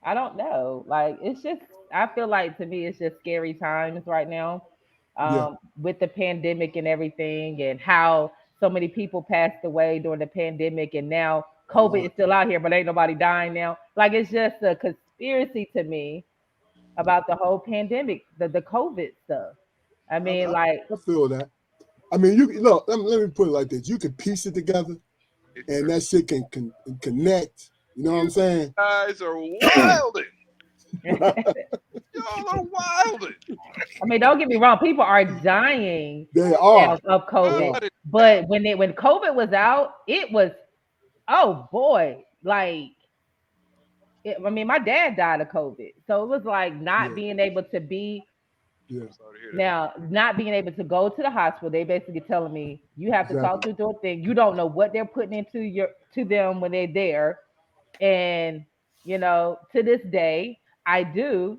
I don't know. Like it's just I feel like to me it's just scary times right now. yeah, With the pandemic and everything and how so many people passed away during the pandemic and now a COVID lot. is still out here, but ain't nobody dying now. Like it's just a conspiracy to me about the whole pandemic, the COVID stuff. I mean, like, I feel that. I mean, you look. Let me put it like this: you can piece it together, it, and that shit can connect. You know what I'm you saying? guys are wilding. I Y'all are wilding. mean, don't get me wrong, people are dying They are. of They COVID, are. God is down. but when COVID was out, it was oh boy, like I mean, my dad died of COVID, so it was like not Yeah. being able to be Yeah. I'm sorry to hear that. now, not being able to go to the hospital. They basically telling me you have to talk Exactly. through a thing. You don't know what they're putting into your to them when they're there, and to this day, I do.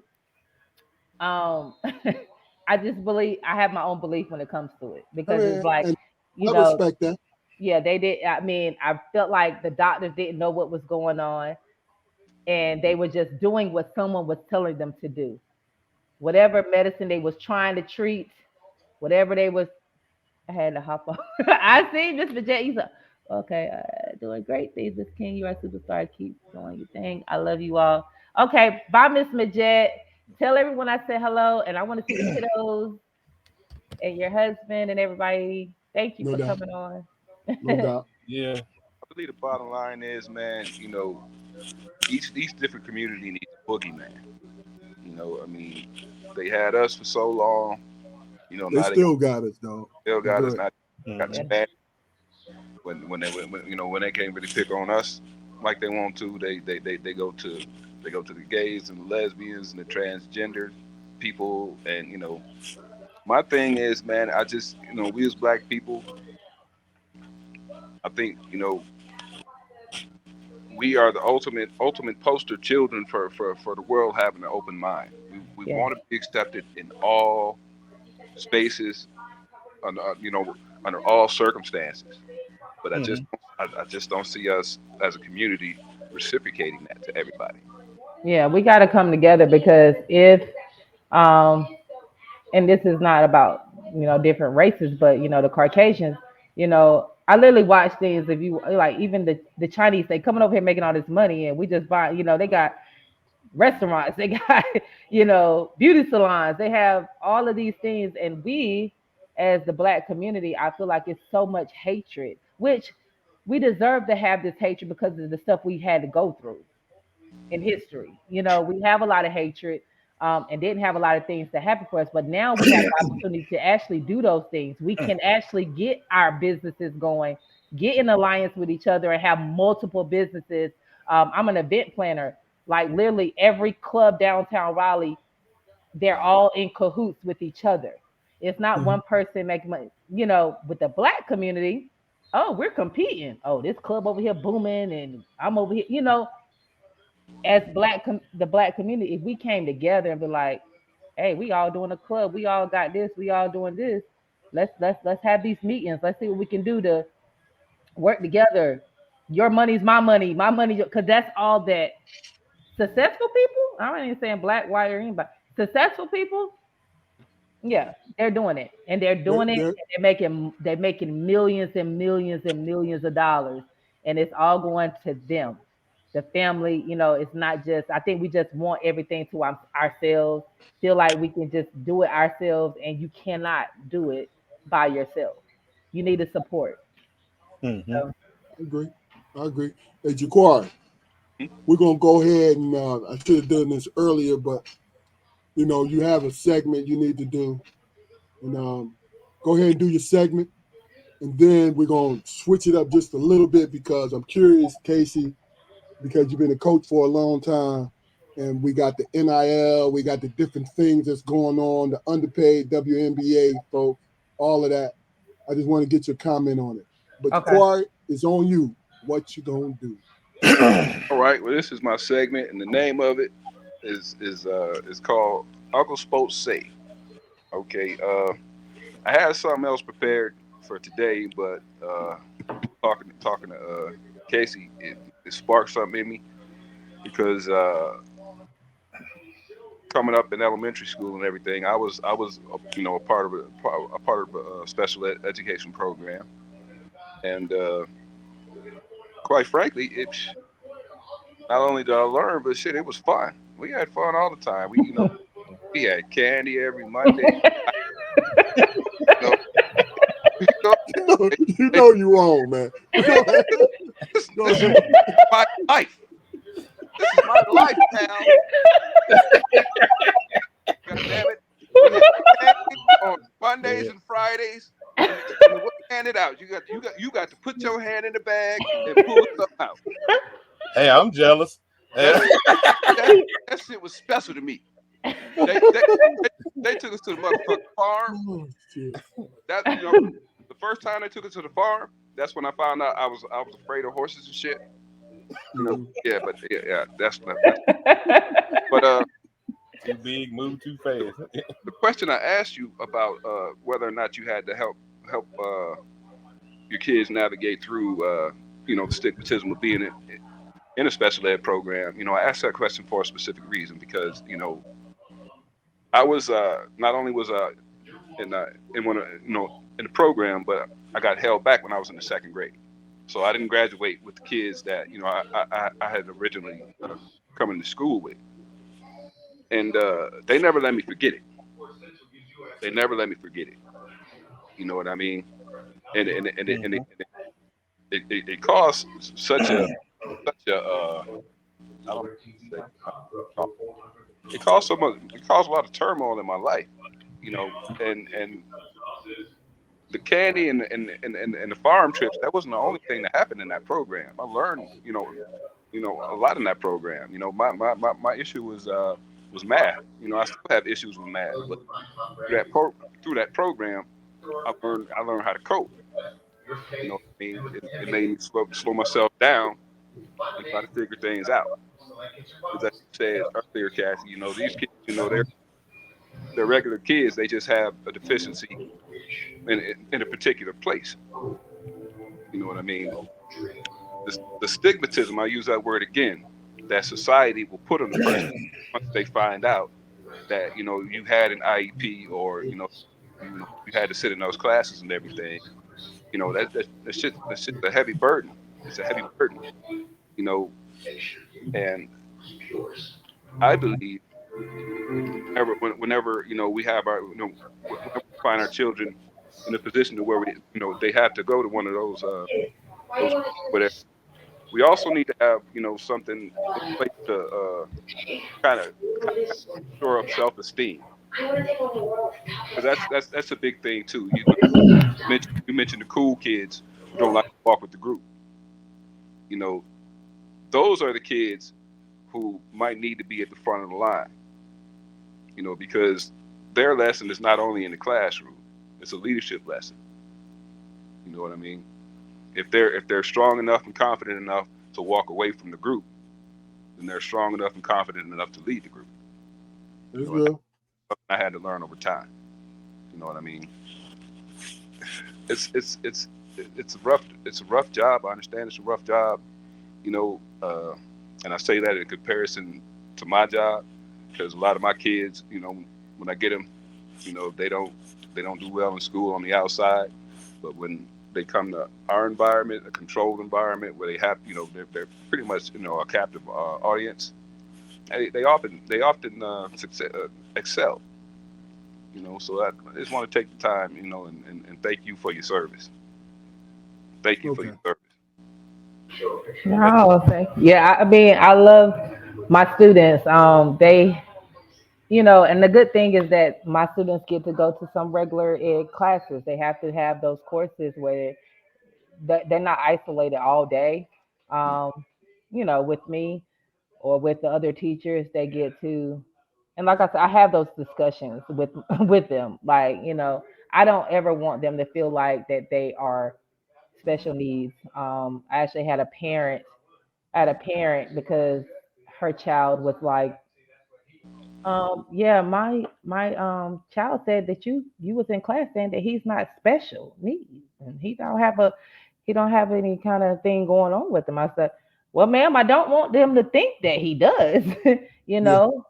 I just believe I have my own belief when it comes to it I because it's mean, like, and you I know, respect that. yeah, they did. I mean, I felt like the doctors didn't know what was going on, and they were just doing what someone was telling them to do. Whatever medicine they was trying to treat, whatever they was, I had to hop on. I see Miss Majette. You said, okay, doing great things, Miss King. You're a superstar. Keep doing your thing. I love you all. Okay, bye, Miss Majette. Tell everyone I said hello, and I want to see the kiddos and your husband and everybody. Thank you No for doubt. coming on. No doubt. Yeah. I believe the bottom line is, man, each different community needs a boogeyman. I mean, they had us for so long. They Now they still got us, dog. still For got us. good. Not got the Yeah. Hmm. Spanish when they can't really pick on us like they want to. They go to the gays and the lesbians and the transgender people. And my thing is, man, I just we as black people, I think we are the ultimate poster children for the world having an open mind. We Yeah. want to be accepted in all spaces, under, under all circumstances. But Hmm. I just don't see us as a community reciprocating that to everybody. Yeah, we got to come together because if um and this is not about different races, but the Caucasians, I literally watch things. If you like, even the Chinese, they coming over here making all this money, and we just buy. They got restaurants, they got beauty salons, they have all of these things, and we, as the black community, I feel like it's so much hatred, which we deserve to have this hatred because of the stuff we had to go through in history. We have a lot of hatred, and didn't have a lot of things to happen for us. But now we have the opportunity to actually do those things. We can actually get our businesses going, get in alliance with each other, and have multiple businesses. I'm an event planner. Like literally every club downtown Raleigh, they're all in cahoots with each other. It's not Mhm. one person making money. With the black community, oh, we're competing. Oh, this club over here booming, and I'm over here. As the black community, if we came together and be like, hey, we all doing a club, we all got this, we all doing this. Let's have these meetings. Let's see what we can do to work together. Your money's my money, because that's all that successful people. I'm not even saying black, white, or anybody. Successful people, yeah, they're doing it, and they're They're, doing it, they're, and they're making millions and millions and millions of dollars, and it's all going to them. The family, it's not just. I think we just want everything to ourselves. Feel like we can just do it ourselves, and you cannot do it by yourself. You need a support. Hmm. So, I agree. I agree. Hey, Jaquar, we're gonna go ahead and I should have done this earlier, but you have a segment you need to do, and go ahead and do your segment, and then we're gonna switch it up just a little bit because I'm curious, Casey, because you've been a coach for a long time, and we got the NIL, we got the different things that's going on, the underpaid WNBA folks, all of that. I just want to get your comment on it. But the Okay. quiet is on you. What you gonna do? All right. Well, this is my segment, and the name of it is called Uncle Sports Say. Okay. I had something else prepared for today, but talking to Casey, it sparked something in me because coming up in elementary school and everything, I was a part of a special education program, and quite frankly, it not only did I learn, but shit, it was fun. We had fun all the time. We had candy every Monday. You know, you know, You they, know you wrong, man. Go ahead. Go this is ahead. my life. This is my life, pal. God damn it. We had candy on Mondays and Fridays, and it wasn't handed out. You got to put your hand in the bag and pull something out. Hey, I'm jealous. That that shit was special to me. They they, they, they took us to the motherfucking farm. Oh, shit. That the first time they took us to the farm, that's when I found out I was afraid of horses and shit. Mhm. Yeah, but yeah, that's. But Too big, move too fast. the question I asked you about whether or not you had to help your kids navigate through the stigmatism of being in a special ed program. I asked that question for a specific reason because I was not only was in one in the program, but I got held back when I was in the second grade. So I didn't graduate with the kids that I had originally come into school with, and they never let me forget it. They never let me forget it. You know what I mean? Mhm. It caused such a I don't say it caused a lot of turmoil in my life. And the candy and the farm trips, that wasn't the only thing that happened in that program. I learned a lot in that program. My issue was math. I still have issues with math, but through that program, I learned how to cope. You know what I mean? It made me slow myself down and try to figure things out. Because as you said earlier, Cassie, these kids, they're regular kids. They just have a deficiency in a particular place. You know what I mean? The stigmatism, I use that word again, that society will put on the person once they find out that you had an IEP, or you had to sit in those classes and everything. That shit's a heavy burden. It's a heavy burden. You know, and I believe whenever we have our whenever we find our children in a position to where they have to go to one of those whatever. We also need to have something in place to kind of shore up self-esteem, because that's a big thing too. You mentioned the cool kids who don't like to walk with the group. You know, those are the kids who might need to be at the front of the line. Because their lesson is not only in the classroom; it's a leadership lesson. You know what I mean? If they're strong enough and confident enough to walk away from the group, then they're strong enough and confident enough to lead the group. You It's know, and that's real. something I had to learn over time. You know what I mean? It's a rough job. I understand it's a rough job. You know, and I say that in comparison to my job, because a lot of my kids, when I get them, they don't do well in school on the outside, but when they come to our environment, a controlled environment where they have, they're pretty much, a captive audience. They often excel. So I just want to take the time, and thank you for your service. Thank you for Okay. your service. Thank you. No, thank you. Yeah, I mean, I love my students. They, and the good thing is that my students get to go to some regular ed classes. They have to have those courses where they're not isolated all day. Um, with me or with the other teachers, they get to, and like I said, I have those discussions with with them. Like, I don't ever want them to feel like that they are special needs. I actually had a parent because her child was like, yeah, my child said that you was in class saying that he's not special needs and he don't have any kind of thing going on with him. I said, well, ma'am, I don't want them to think that he does, you Yeah, know.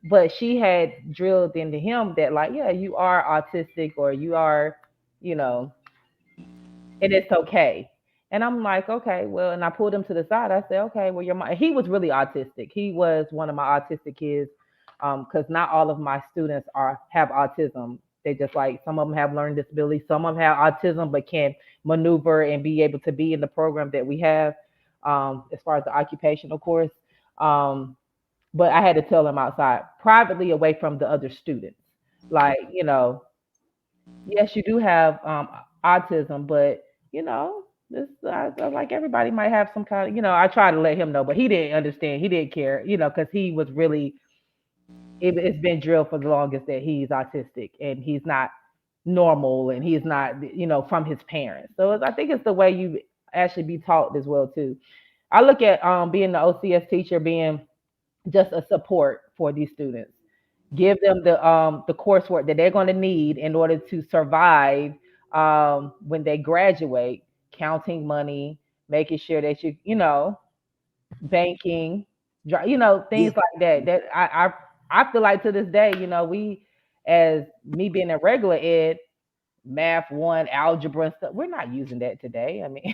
But she had drilled into him that like, yeah, you are autistic or you are, you know, and it's okay. And I'm like, okay, well, and I pulled him to the side. I said, okay, well, your mom. He was really autistic. He was one of my autistic kids, because not all of my students are have autism. They just like some of them have learning disabilities, some of them have autism, but can maneuver and be able to be in the program that we have, as far as the occupational course. Um, but I had to tell him outside, privately, away from the other students, like yes, you do have autism, but this like everybody might have some kind of. I tried to let him know, but he didn't understand. He didn't care, because he was really. It's been drilled for the longest that he's autistic and he's not normal and he's not, from his parents. So I think it's the way you actually be taught as well too. I look at being the OCS teacher being just a support for these students. Give them the coursework that they're going to need in order to survive when they graduate, counting money, making sure that banking, yeah, things like that. That I feel like to this day, we as me being a regular ed, math one, algebra and stuff, we're not using that today. I mean,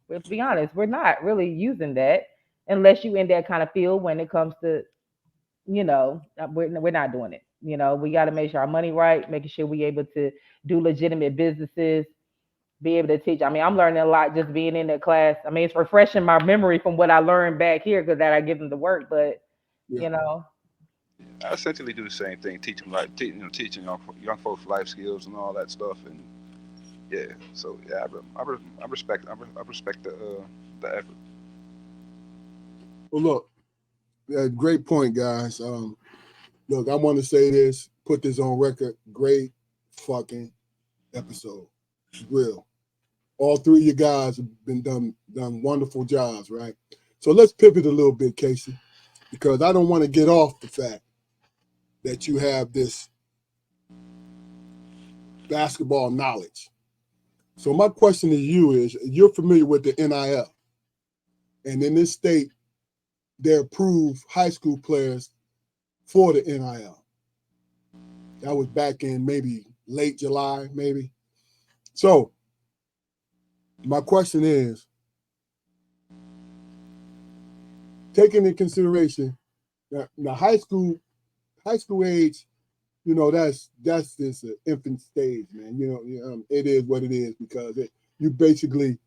let's be honest, we're not really using that unless you in that kind of field when it comes to we're not doing it. We got to make sure our money right, making sure we able to do legitimate businesses, be able to teach. I mean, I'm learning a lot just being in that class. I mean, it's refreshing my memory from what I learned back here because that I give them the work. But yeah. you know, I essentially do the same thing, teaching like teaching young folks life skills and all that stuff, and yeah. So yeah, I respect the effort. Well, look, great point, guys. Look, I want to say this, put this on record. Great fucking episode. Real. All three of you guys have been done wonderful jobs, right? So let's pivot a little bit, Casey, because I don't want to get off the fact that you have this basketball knowledge. So my question to you is: you're familiar with the NIL, and in this state, they approve high school players for the NIL. That was back in maybe late July, maybe. So my question is, taking into consideration the high school age, that's this infant stage, man. It is what it is because you basically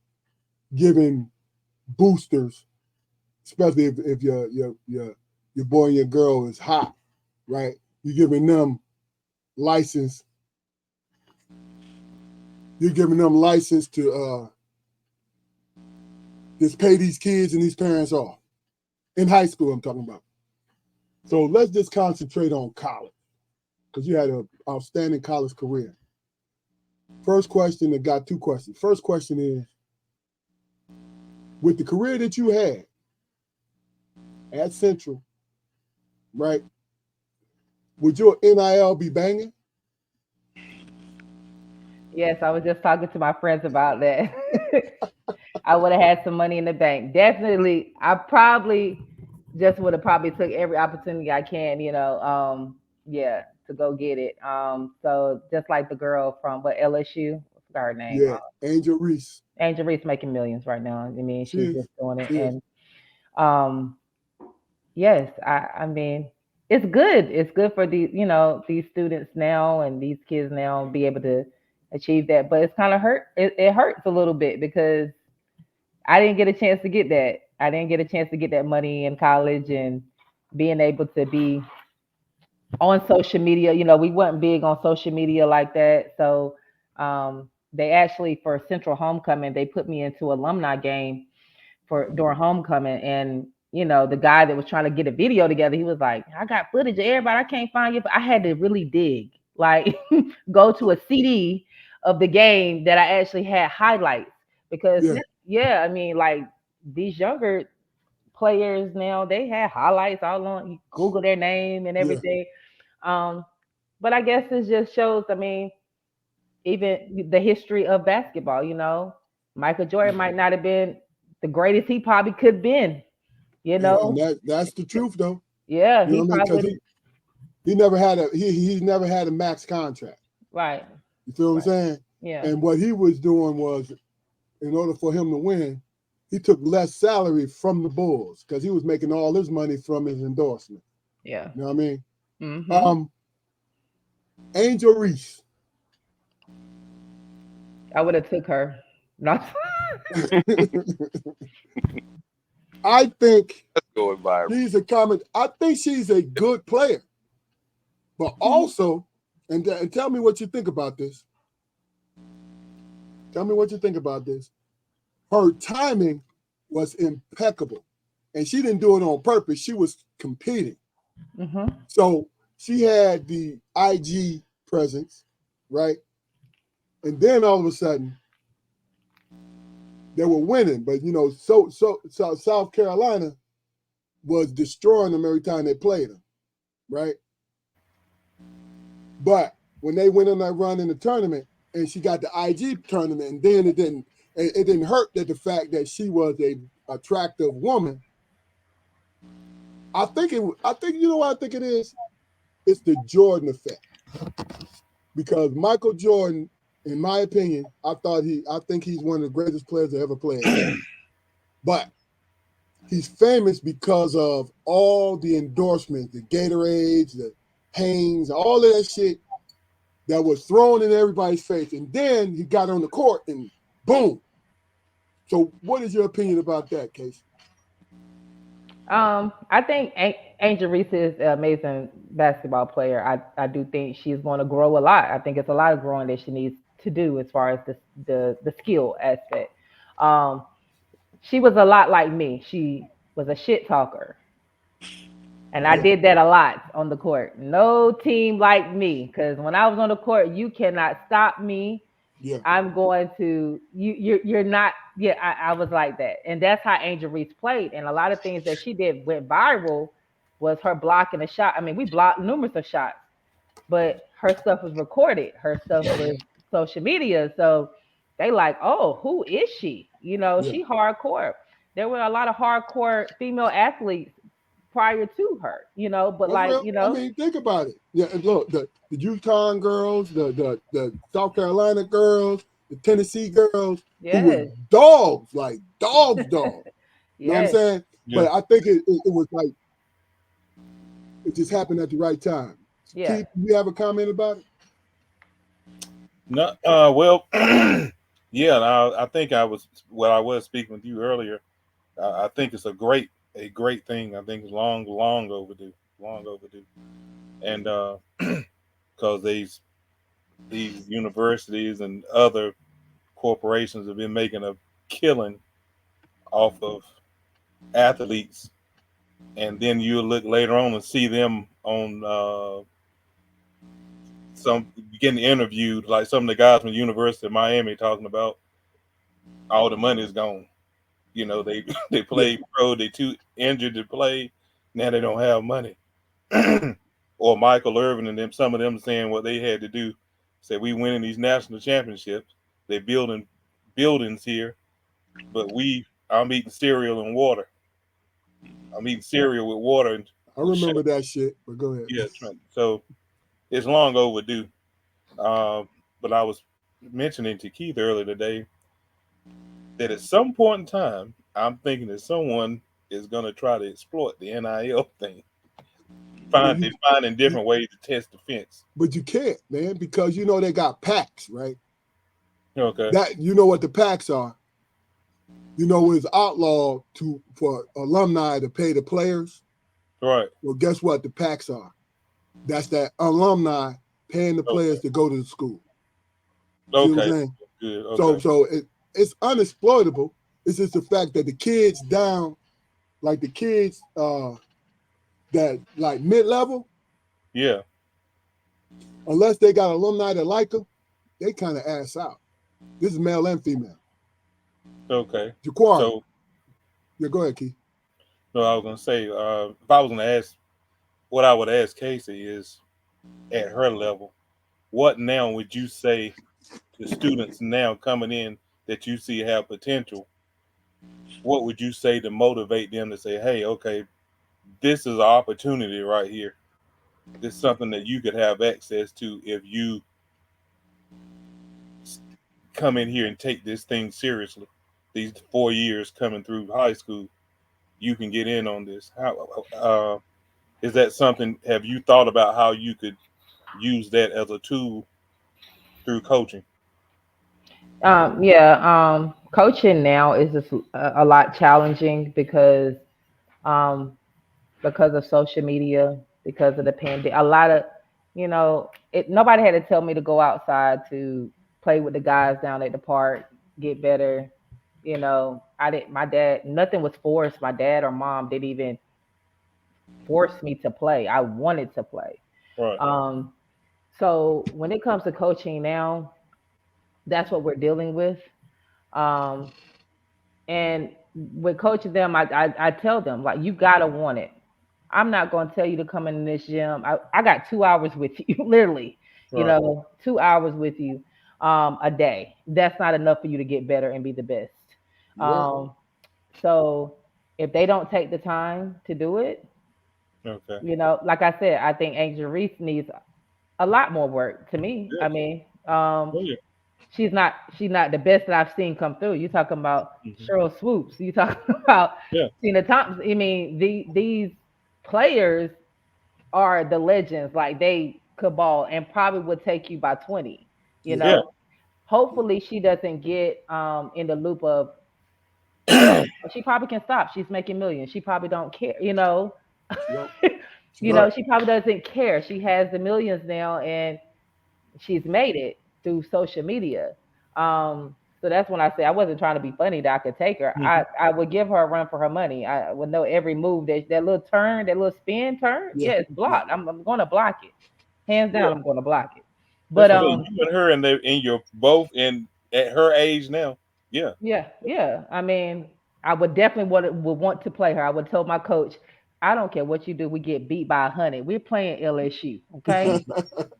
giving boosters, especially if your boy and your girl is hot, right? You're giving them license. You're giving them license to just pay these kids and these parents off in high school. I'm talking about. So let's just concentrate on college because you had an outstanding college career. First question, I got two questions. First question is, with the career that you had at Central, right? Would your NIL be banging? yes, I was just talking to my friends about that. I would have had some money in the bank. Definitely, I probably just would have probably took every opportunity I can, yeah, to go get it. So just like the girl from what LSU, I forgot her name. Yeah, Angel Reese. Angel Reese making millions right now. I mean, She she's is. just doing it, She is. and um, yes, I mean, it's good. It's good for these students now and these kids now be able to achieve that. But it's kind of hurt. It hurts a little bit because I didn't get a chance to get that. I didn't get a chance to get that money in college and being able to be on social media. We weren't big on social media like that. So they actually, for Central Homecoming, they put me into alumni game for during homecoming. And the guy that was trying to get a video together, he was like, I got footage of everybody, I can't find you. But I had to really dig, like go to a CD of the game that I actually had highlights. Because Yeah, yeah, I mean, like, these younger players now, they have highlights all on. You Google their name and yeah, everything. um but I guess it just shows, I mean, even the history of basketball. Michael Jordan might not have been the greatest he probably could have been. you and know that's the truth though. yeah, You know he what I mean? probably Because would have. he never had he never had a max contract. Right. You feel what I'm Right. saying? Yeah. And what he was doing was, in order for him to win, he took less salary from the Bulls because he was making all his money from his endorsement. Yeah. You know what I mean? Hmm. Angel Reese. I would have took her. Not. I think That's going viral. she's a common. I think she's a good player, but also, and tell me what you think about this. Tell me what you think about this. Her timing was impeccable, and she didn't do it on purpose. She was competing, Hmm. so she had the IG presence, right? And then all of a sudden, they were winning. But so South Carolina was destroying them every time they played them, right? But when they went on that run in the tournament, and she got the IG tournament, and then it didn't hurt that the fact that she was a attractive woman. I think you know what I think it is. It's the Jordan effect, because Michael Jordan, in my opinion, I think he's one of the greatest players to ever play the game. But he's famous because of all the endorsements, the Gatorades, the Hanes, all of that shit that was thrown in everybody's face. And then he got on the court and boom. So what is your opinion about that, Casey? I think Angel Reese is an amazing basketball player. I do think she's going to grow a lot. I think it's a lot of growing that she needs to do as far as the skill aspect. Um, she was a lot like me. She was a shit talker. And I Yeah, did that a lot on the court. No team like me, because when I was on the court, you cannot stop me. yeah, I'm going to you. You're not. Yeah, I was like that, and that's how Angel Reese played. And a lot of things that she did went viral was her blocking a shot. I mean, we blocked numerous of shots, but her stuff was recorded. Her stuff was social media, so they like, oh, who is she? yeah. She hardcore. There were a lot of hardcore female athletes prior to her, but That's like, real. I mean, think about it. Yeah, and look, the UConn girls, the South Carolina girls, the Tennessee girls, who were yes, dogs, like dogs, dogs. You know what I'm yes, saying? Yeah. But I think it was like it just happened at the right time. yeah. Keith, you have a comment about it? No, well, yeah, I think I was speaking with you earlier. I think it's a great thing. I think it's long overdue, and because these universities and other corporations have been making a killing off of athletes, and then you look later on and see them on some getting interviewed, like some of the guys from the University of Miami talking about all the money is gone. They they Yeah, played pro, they too injured to play, now they don't have money. Or Michael Irvin and them, some of them saying what they had to do. Said we winning these national championships, they building buildings here, but I'm eating cereal and water. I'm eating cereal with water and I with sugar. remember that shit. But go ahead. Yeah, so it's long overdue. Uh, but I was mentioning to Keith earlier today that at some point in time, I'm thinking that someone is going to try to exploit the NIL thing, Well, finding different ways to test the fence. but you can't, man, because they got packs, right? Okay. That you know what the packs are. It's outlawed for alumni to pay the players. Right. Well, guess what? The PACs are. That's that alumni paying the players to go to the school. See what I'm Okay. saying? Good. Okay. So it's unexploitable. It's just the fact that the kids down, like the kids that like mid-level, Yeah. unless they got alumni that like them, they kind of ass out. This is male and female. Okay. Jaquari. So, Yeah, go ahead, Keith. no, I was gonna say, if I was gonna ask, what I would ask Casey is, at her level, what now would you say to students now coming in that you see have potential? What would you say to motivate them to say, hey, okay, this is an opportunity right here. This is something that you could have access to if you come in here and take this thing seriously. These 4 years coming through high school, you can get in on this. How is that something? Have you thought about how you could use that as a tool through coaching? Coaching now is just a lot challenging um, because of social media, because of the pandemic. A lot of, nobody had to tell me to go outside to play with the guys down at the park, get better. I didn't. My dad, nothing was forced. My dad or mom didn't even force me to play. I wanted to play. Right. Um, so when it comes to coaching now, that's what we're dealing with. Um, And with coaching them, I tell them, like, you gotta want it. I'm not gonna tell you to come in this gym. I got 2 hours with you, literally, Right. 2 hours with you a day. That's not enough for you to get better and be the best. You're right. Um, so if they don't take the time to do it, Okay. like I said, I think Angel Reese needs a lot more work to me. Yeah. I mean, Oh yeah. she's not the best that I've seen come through. You talking about Hmm. Cheryl Swoops? You talking about Yeah. Tina Thompson? I mean, these players are the legends. Like, they could ball and probably would take you by 20. You Yeah. Yeah. know, hopefully she doesn't get in the loop of, well, she probably can stop. She's making millions. She probably don't care. Yep. She right. She probably doesn't care. She has the millions now, and she's made it through social media. So that's when I say I wasn't trying to be funny that I could take her. Hmm. I would give her a run for her money. I would know every move, that little turn, that little spin turn. Yeah. Yeah, it's Yeah. blocked. I'm going to block it. Hands Yeah. down, I'm going to block it. That's But what I'm saying. You and her, and they, and you're both in at her age now. Yeah. yeah. I mean, I would definitely would want to play her. I would tell my coach, I don't care what you do. We get beat by 100. We're playing LSU. Okay, Hmm.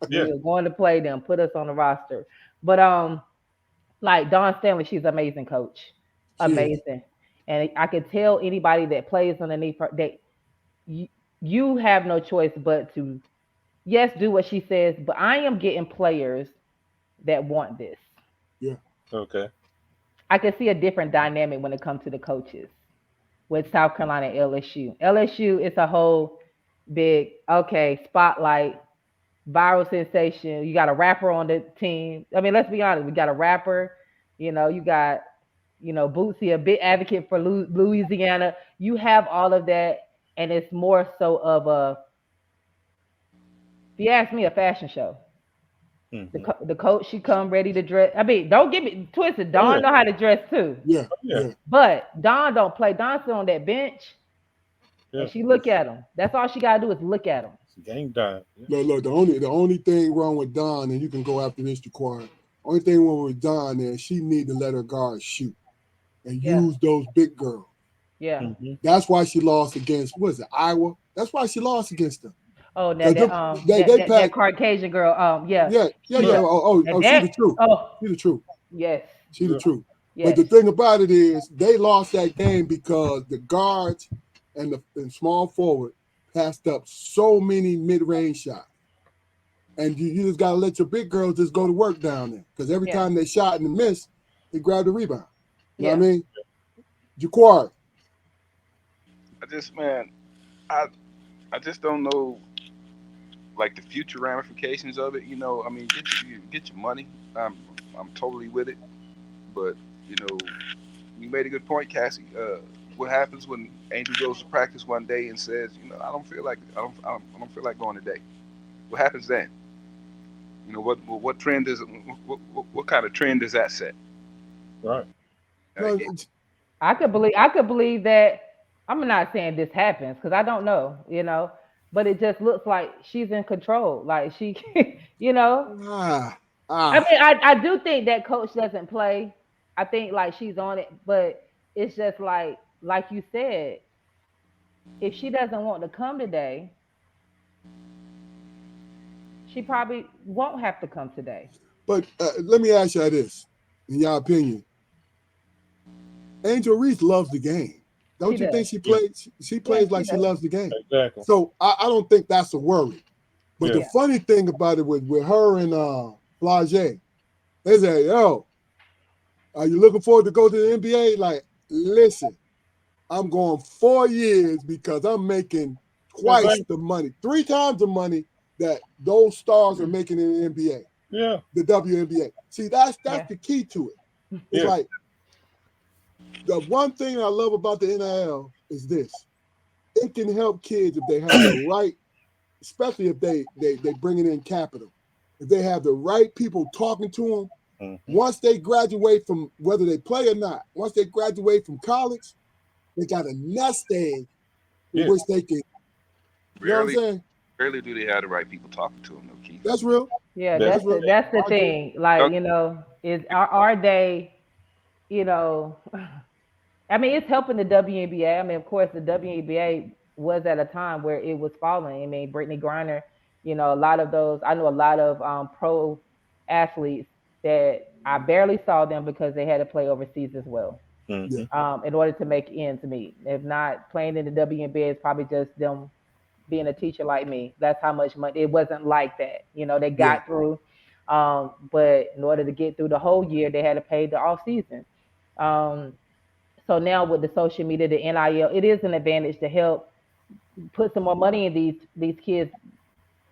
Yeah. we're going to play them. Put us on the roster. But like Dawn Stanley, she's an amazing coach, She is. amazing, and I could tell anybody that plays underneath her that you, you have no choice but to, yes, do what she says. But I am getting players that want this. Yeah. Okay. I can see a different dynamic when it comes to the coaches with South Carolina and LSU. LSU is a whole big, okay, spotlight, viral sensation. You got a rapper on the team. I mean, let's be honest. We got a rapper. You got, Bootsy, a big advocate for Louisiana. You have all of that, and it's more so of if you ask me, a fashion show. The, Hmm. the coach, she come ready to dress. I mean, don't get me twisted. Oh yeah. Dawn know how to dress too, Yeah. Oh yeah. Yeah. but Dawn don't play. Dawn sit on that bench Yeah. and she look at him. That's all she gotta do is look at him. It's game time. Yeah. Look, the only thing wrong with Don, and you can go after this, Jaquan. Only thing wrong with Don is she need to let her guards shoot and Yeah, use those big girls. yeah. Hmm. That's why she lost against, what is it, Iowa? That's why she lost against them. Oh, that Because that they that packed, Caucasian girl. Yeah, yeah. yeah. Oh, she That. the truth. Oh, She the truth. yes, She the Yeah. truth. But yes, the thing about it is, they lost that game because the guards and small forward passed up so many mid-range shots. And you just gotta let your big girls just go to work down there. Because every yeah, time they shot and missed, they grabbed the rebound. You know what I yeah, mean? Jaquari. I just, man, I I just don't know, like, the future ramifications of it. I mean, get your money. I'm totally with it, but you know, you made a good point, Cassie. What happens when Angel goes to practice one day and says, I don't feel like going today. What happens then? What trend is what kind of trend does that set? Right. No, I could believe that. I'm not saying this happens because I don't know, but it just looks like she's in control. Like she, you know. ah, I ah. mean, I do think that coach doesn't play. I think like she's on it, but it's just like you said, if she doesn't want to come today, she probably won't have to come today. But let me ask you this, in your opinion, Angel Reese loves the game. She Don't you does. think she Yeah. plays? She Yeah, plays she like she does. loves the game. Exactly. So I don't think that's a worry. But Yeah. the Yeah. funny thing about it with her and Flage, they say, "Yo, are you looking forward to go to the NBA?" Like, listen, I'm going 4 years because I'm making That's twice right. the money, 3 times the money that those stars are making in the NBA, Yeah. the WNBA. See, that's Yeah. the key to it. It's Yeah. like the one thing I love about the NIL is this: it can help kids if they have the right, especially if they bringing in capital, if they have the right people talking to them. Mm-hmm. Once they graduate from whether they play or not, once they graduate from college, they got a nest egg in Yeah. which they can. You know what I'm Rarely, saying? rarely do they have the right people talking to them, though, Keith. That's real. Yeah, That's That's that's real. the it. that's the I agree. thing. Like, Young, is are they, you know, I mean, it's helping the WNBA. I mean, of course, the WNBA was at a time where it was falling. I mean, Brittany Griner, a lot of those. I know a lot of pro athletes that I barely saw them because they had to play overseas as well, Mm-hmm. Yeah, in order to make ends meet. If not, playing in the WNBA is probably just them being a teacher like me. That's how much money. It wasn't like that. They yeah, got through, but in order to get through the whole year, they had to pay the off season. Um, so now with the social media, the NIL, it is an advantage to help put some more money in these kids.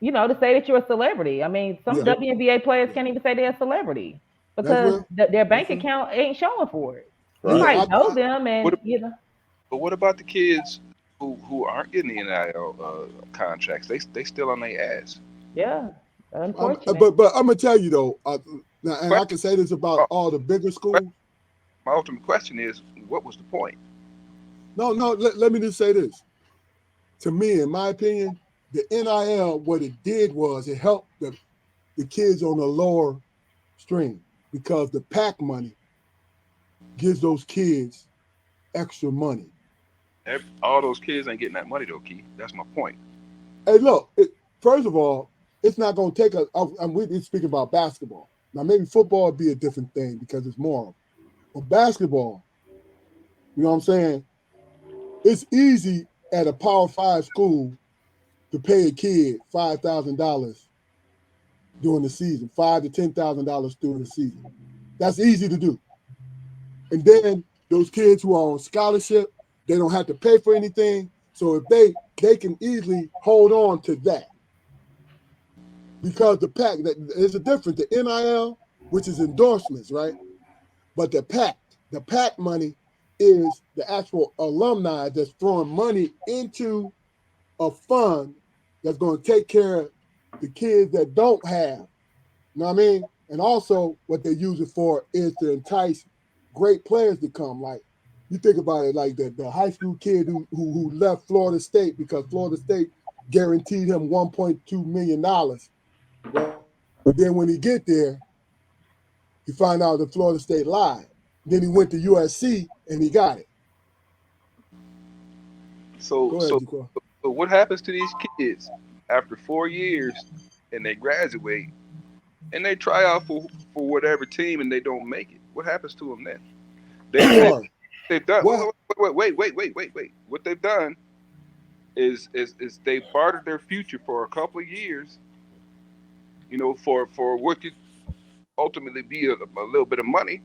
To say that you're a celebrity. I mean, some yeah, Yeah. WNBA players yeah. can't even say they're a celebrity That's because real. their That's bank real. account ain't showing for it. You Right. Yeah, might know them, what, and but what about the kids who aren't getting the NIL contracts? They still on their ass. yeah, I'm, unfortunate. but I'm gonna tell you though, now, and I Question, can say this about my all the bigger schools. ultimate question is, what was the point? No, no. Let me just say this. To me, in my opinion, the NIL, what it did was it helped the kids on the lower stream because the pack money gives those kids extra money. All those kids ain't getting that money though, Keith. That's my point. Hey, look, first of all, it's not going to take us. We're speaking about basketball. Now, maybe football would be a different thing because it's more. But basketball, you know what I'm saying? It's easy at a Power Five school to pay a kid $5,000 during the season, $5,000 to $10,000 during the season. That's easy to do. And then those kids who are on scholarship, they don't have to pay for anything. So if they can easily hold on to that because the pack, there's a difference. The NIL, which is endorsements, right? But the pack money is the actual alumni that's throwing money into a fund that's going to take care of the kids that don't have. You know what I mean? And also, what they use it for is to entice great players to come. Like you think about it, like the high school kid who left Florida State because Florida State guaranteed him $1.2 million, right? But then when he get there, he find out that Florida State lied. Then he went to USC and he got it. So Go ahead, so Jaquan. so what happens to these kids after 4 years and they graduate and they try out for whatever team and they don't make it? What happens to them then? They Or they've done. what? Wait. What they've done is they bartered their future for a couple of years. For what could ultimately be a little bit of money,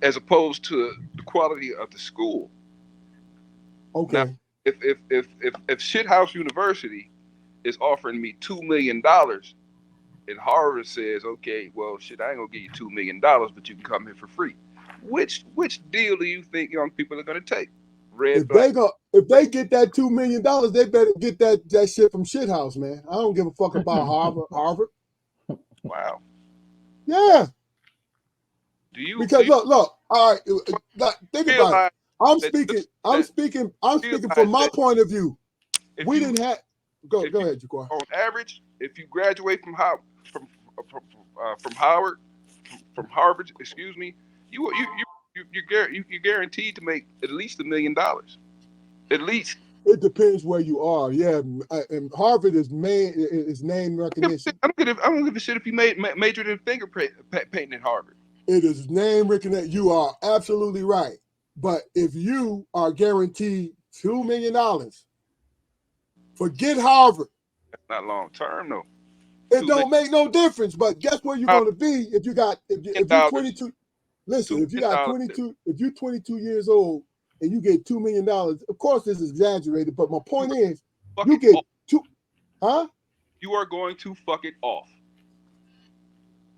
as opposed to the quality of the school. Now, Okay. if Shithouse University is offering me $2 million, and Harvard says, okay, well, shit, I ain't gonna give you $2 million, but you can come here for free. which deal do you think young people are going to take? Red, If black. they get that $2 million, they better get that shit from Shithouse, man. I don't give a fuck about Harvard. Wow. Yeah, Do you because look. All right, think about it. realize I'm that speaking. I'm that speaking. I'm speaking from realize my that point of view. if We you didn't have. Go if you ahead, Jaquar. on average, if you graduate from from Howard from Harvard, excuse me, you're guaranteed to make at least $1 million, at least. It depends where you are. Yeah, and Harvard is name recognition. I don't give a shit if you majored in fingerprint painting at Harvard. It is name recognition. You are absolutely right. But if you are guaranteed $2 million, forget Harvard. That's not long term though. It Two million don't make no difference. But guess where you're going to be if you're dollars. 22. Listen, $2 if you got million. 22, if you're 22 years old and you get $2 million, of course this is exaggerated. But my point is, you get two, huh? You are going to fuck it off.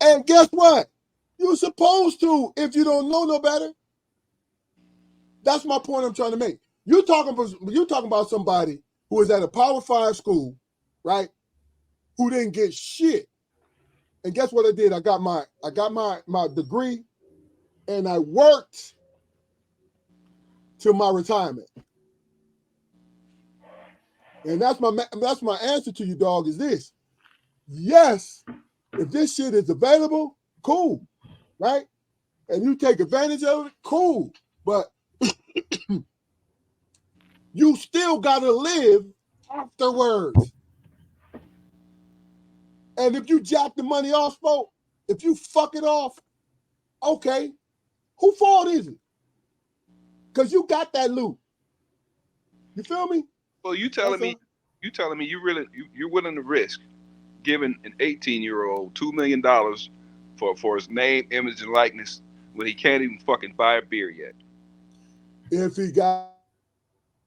And guess what? You're supposed to if you don't know no better. That's my point I'm trying to make. You're talking about somebody who was at a Power 5 school, right? Who didn't get shit. And guess what I did? I got my degree and I worked till my retirement. And that's my answer to you, dog, is this. Yes, if this shit is available, cool, right? And you take advantage of it, cool. But you still gotta live afterwards. And if you jack the money off, folks, if you fuck it off, okay, who fault is it? Because you got that loot. You feel me? Well, you telling me you're willing to risk giving an 18-year-old $2 million for his name, image, and likeness when he can't even fucking buy a beer yet? If he got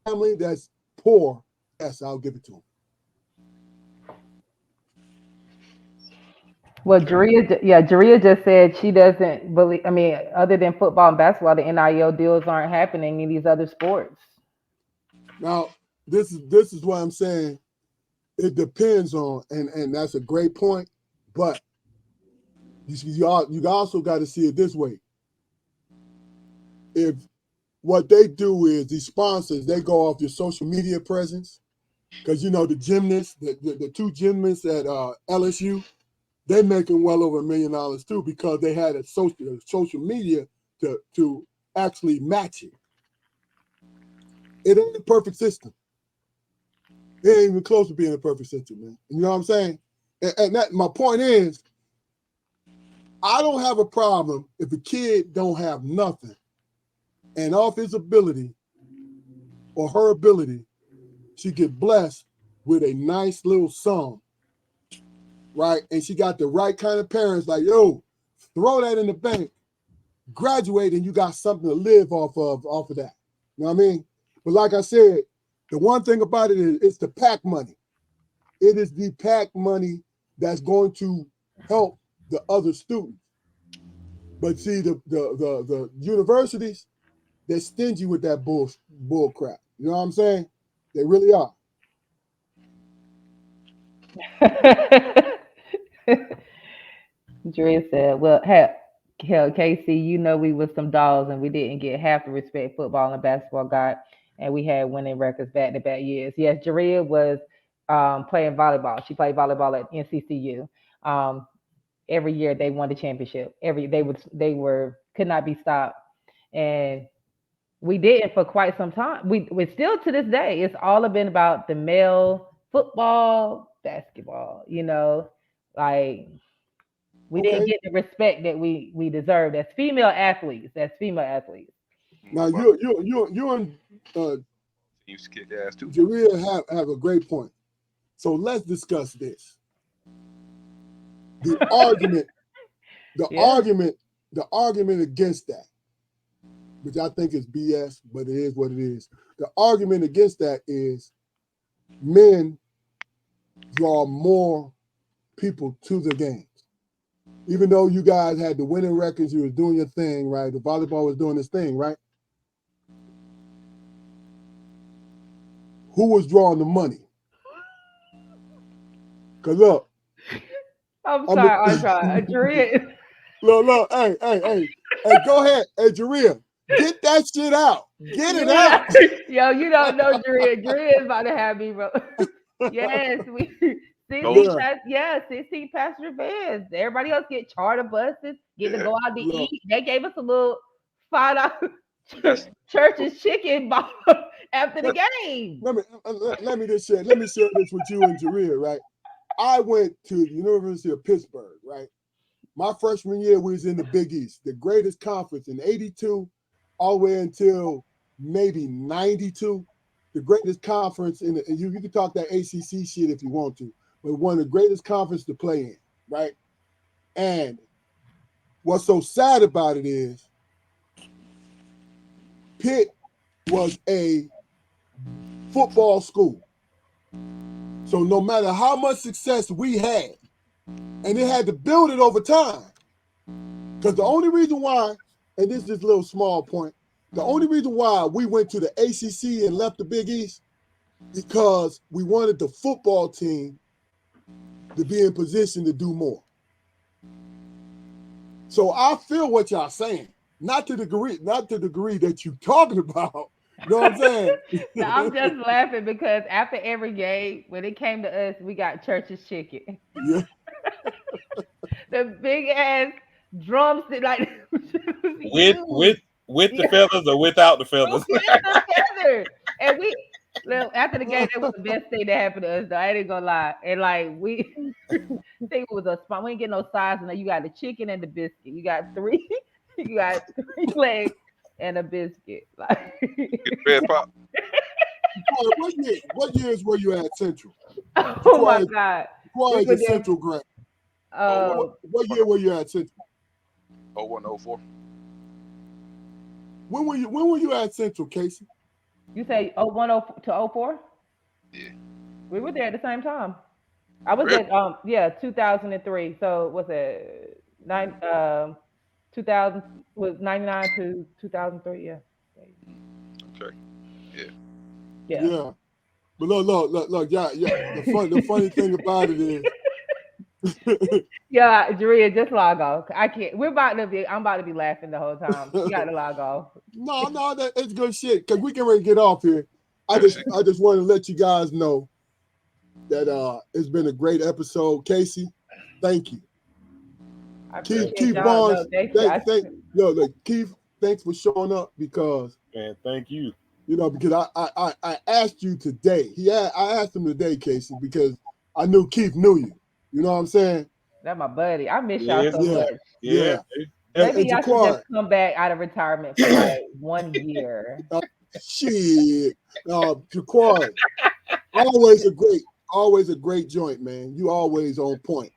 a family that's poor, yes, I'll give it to him. Well, Jaria just said she doesn't believe. I mean, other than football and basketball, the NIL deals aren't happening in these other sports. Now, this is what I'm saying. It depends on, and that's a great point. But you also got to see it this way. If what they do is these sponsors, they go off your social media presence, because the gymnasts, the two gymnasts at LSU, they're making well over $1 million too, because they had a social media to actually match it. It ain't a perfect system. It ain't even close to being a perfect system, man. You know what I'm saying? And that my point is, I don't have a problem if a kid don't have nothing, and off his ability or her ability, she get blessed with a nice little sum, right? And she got the right kind of parents, like, yo, throw that in the bank, graduate, and you got something to live off of that. You know what I mean? But like I said, the one thing about it is it's the PAC money. It is the PAC money that's going to help the other students. But see, the universities, they're stingy with that bull crap. You know what I'm saying? They really are. Jaria said, "Well, hell, Casey, we was some dogs and we didn't get half the respect football and basketball got, and we had winning records back to back years." Yes, Jaria was playing volleyball. She played volleyball at NCCU. Every year they won the championship. They could not be stopped, and we didn't for quite some time. We still to this day, it's all been about the male football, basketball. Like we didn't Okay. get the respect that we deserved as female athletes. Now Well, you and he used to kick ass too. Jaria have a great point. So let's discuss this. The argument, Yeah. the argument against that, which I think is BS, but it is what it is. The argument against that is men draw more people to the games. Even though you guys had the winning records, you was doing your thing, right? The volleyball was doing its thing, right? Who was drawing the money? Cause look, I'm I'm sorry, Audra. Adria. look, hey, go ahead, hey, Jaria, get that shit out, get it You out. know, yo, you don't know Drea. Drea is about to have me, bro. Yes, we Those 16 Yeah, yeah, 16 passenger vans. Everybody else get charter buses, get to yeah, go out to look, eat. They gave us a little $5 that's church's chicken bar after the let, game. let me share this with you and Jaria, right? I went to the University of Pittsburgh, right? My freshman year, we was in the Big East, the greatest conference in '82, all the way until maybe '92. The greatest conference in the, and you can talk that ACC shit if you want to, but one of the greatest conference to play in, right? And what's so sad about it is Pitt was a football school. So no matter how much success we had, and they had to build it over time, because the only reason why, and this is just a little small point, the only reason why we went to the ACC and left the Big East because we wanted the football team to be in position to do more. So I feel what y'all saying, not to the degree that you talking about. You know what I'm saying? No, I'm just laughing because after every game, when it came to us, we got church's chicken. Yeah, The big ass drumstick, like it was with huge. with with the Yeah, feathers or without the feathers. with the feather. And we look, after the game, that was the best thing that happened to us. Though I ain't gonna lie. And like we think it was a spot. We ain't get no size. And you got the chicken and the biscuit. You got three. You got three legs and a biscuit. Like, get red pop. Jaquan, what years were you at Central? oh my Jaquan, god, we Jaquan is were a there. Central grad. Oh What, one, Uh, what year were you at Central? oh one, oh four. When were you at Central, Casey? you say 01 to 04? Yeah, We were there at the same time. I was really? at 2003. So was it 2000 was 99 to 2003, yeah. Okay, yeah. Yeah. Yeah. But look, yeah. The funny thing about it is, Yeah, Jaria, just log off. I can't. I'm about to be laughing the whole time. You got to log off. no, it's good shit. Cause we can ready to get off here. I Yeah, just see, I just want to let you guys know that it's been a great episode. Casey, thank you. I Keith appreciate Keith y'all. No, Barnes, thank you. look, Keith, thanks for showing up because Man, thank you. because I asked you today. I asked him today, Casey, because I knew Keith knew you. You know what I'm saying? That's my buddy. I miss y'all Yes, so Yeah, much. yeah. yeah. Maybe And y'all should just Jaquan, come back out of retirement for like 1 year. uh, shit, Jaquan, always a great, joint, man. You always on point.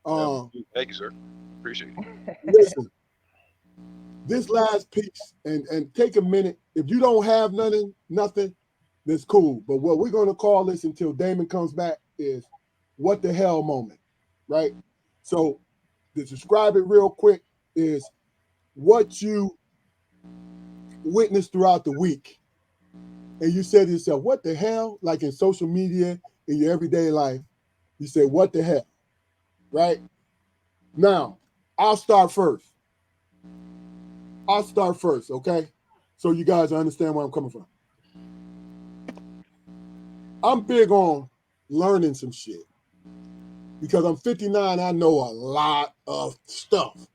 Yeah. thank you, sir. Appreciate it. Listen, this last piece, and take a minute. If you don't have nothing, that's cool. But what we're gonna call this until Damon comes back is what the hell moment, right? So to describe it real quick is what you witnessed throughout the week, and you said to yourself, "What the hell?" Like in social media, in your everyday life, you say, "What the hell?" Right? Now, I'll start first. Okay? So you guys understand where I'm coming from. I'm big on learning some shit because I'm 59. I know a lot of stuff.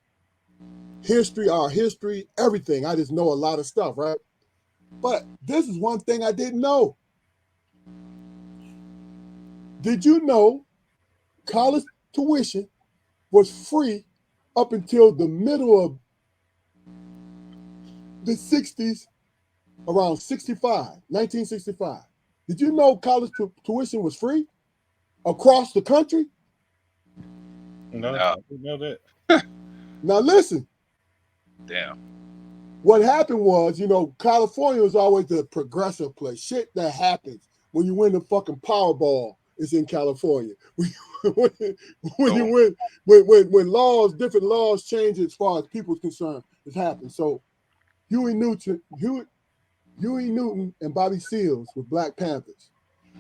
Our history, everything. I just know a lot of stuff, right? But this is one thing I didn't know. Did you know college tuition was free up until the middle of the 60s, around 1965? Did you know college tuition was free across the country? No, Now, I didn't know that. Now listen, damn. what happened was, California was always the progressive place. Shit that happens when you win the fucking Powerball It's in California. when, Oh, when laws, different laws change as far as people's concerned, it's happened. So Huey Newton and Bobby Seals were Black Panthers.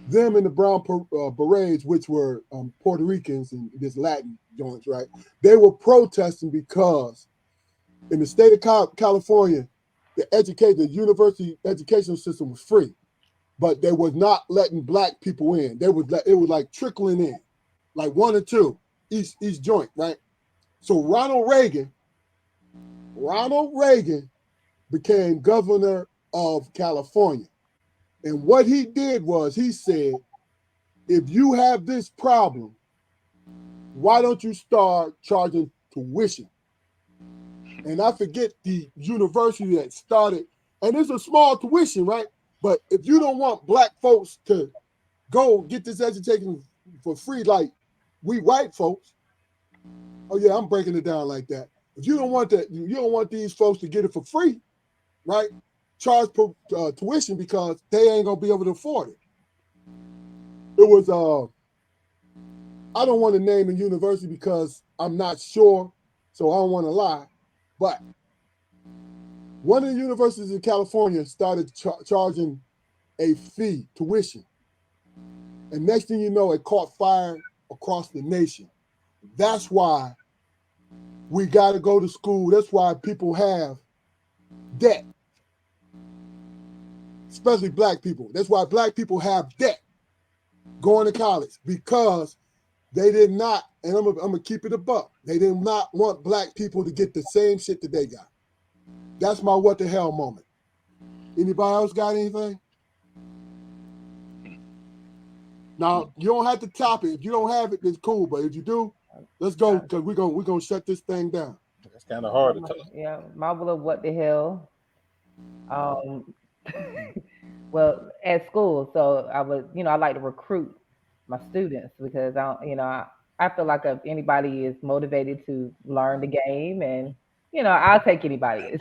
Them and the Brown Berets, which were Puerto Ricans and this Latin joints, right? They were protesting because in the state of California, the university educational system was free, but they was not letting Black people in. It was like trickling in, like one or two each joint, right? So Ronald Reagan became governor of California. And what he did was he said, if you have this problem, why don't you start charging tuition? And I forget the university that started, and it's a small tuition, right? But if you don't want Black folks to go get this education for free, like we white folks, oh yeah, I'm breaking it down like that. If you don't want that, you don't want these folks to get it for free, right? Charge tuition because they ain't gonna be able to afford it. It was I don't want to name a university because I'm not sure, so I don't want to lie. But one of the universities in California started charging a fee, tuition. And next thing you know, it caught fire across the nation. That's why we got to go to school. That's why people have debt, especially Black people. That's why Black people have debt going to college because they did not, and I'm gonna keep it a buck. They did not want Black people to get the same shit that they got. That's my what the hell moment. Anybody else got anything? Now you don't have to top it. If you don't have it, it's cool. But if you do, let's go because we're gonna shut this thing down. That's kind of hard to talk. Yeah, marvel of what the hell. Um, well, at school, so I was, I like to recruit my students because I feel like if anybody is motivated to learn the game, and I'll take anybody.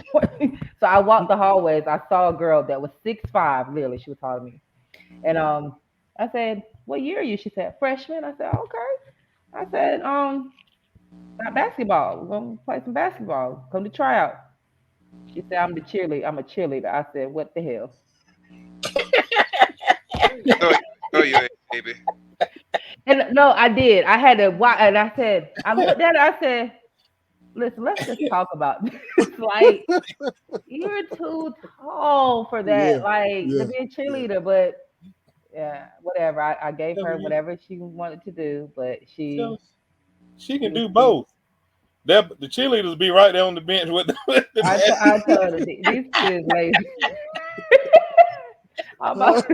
So I walked the hallways. I saw a girl that was 6'5", literally, she was taller than me, and I said, "What year are you?" She said, "Freshman." I said, "Okay." I said, "Got basketball. We're gonna play some basketball. Come to tryout." She said, "I'm the cheerleader. I'm a cheerleader." I said, "What the hell?" oh, oh yeah, baby. And no, I did. I had to watch, and I said, I looked at her. I said, "Listen, let's just talk about this. Like, you're too tall for Yeah, that. Like, to yeah, be a yeah. cheerleader." But yeah, whatever. I gave Tell her me, whatever she wanted to do, but tell- she she she can was do too. both. The cheerleaders be right there on the bench with with the I told her these kids lazy. I'm about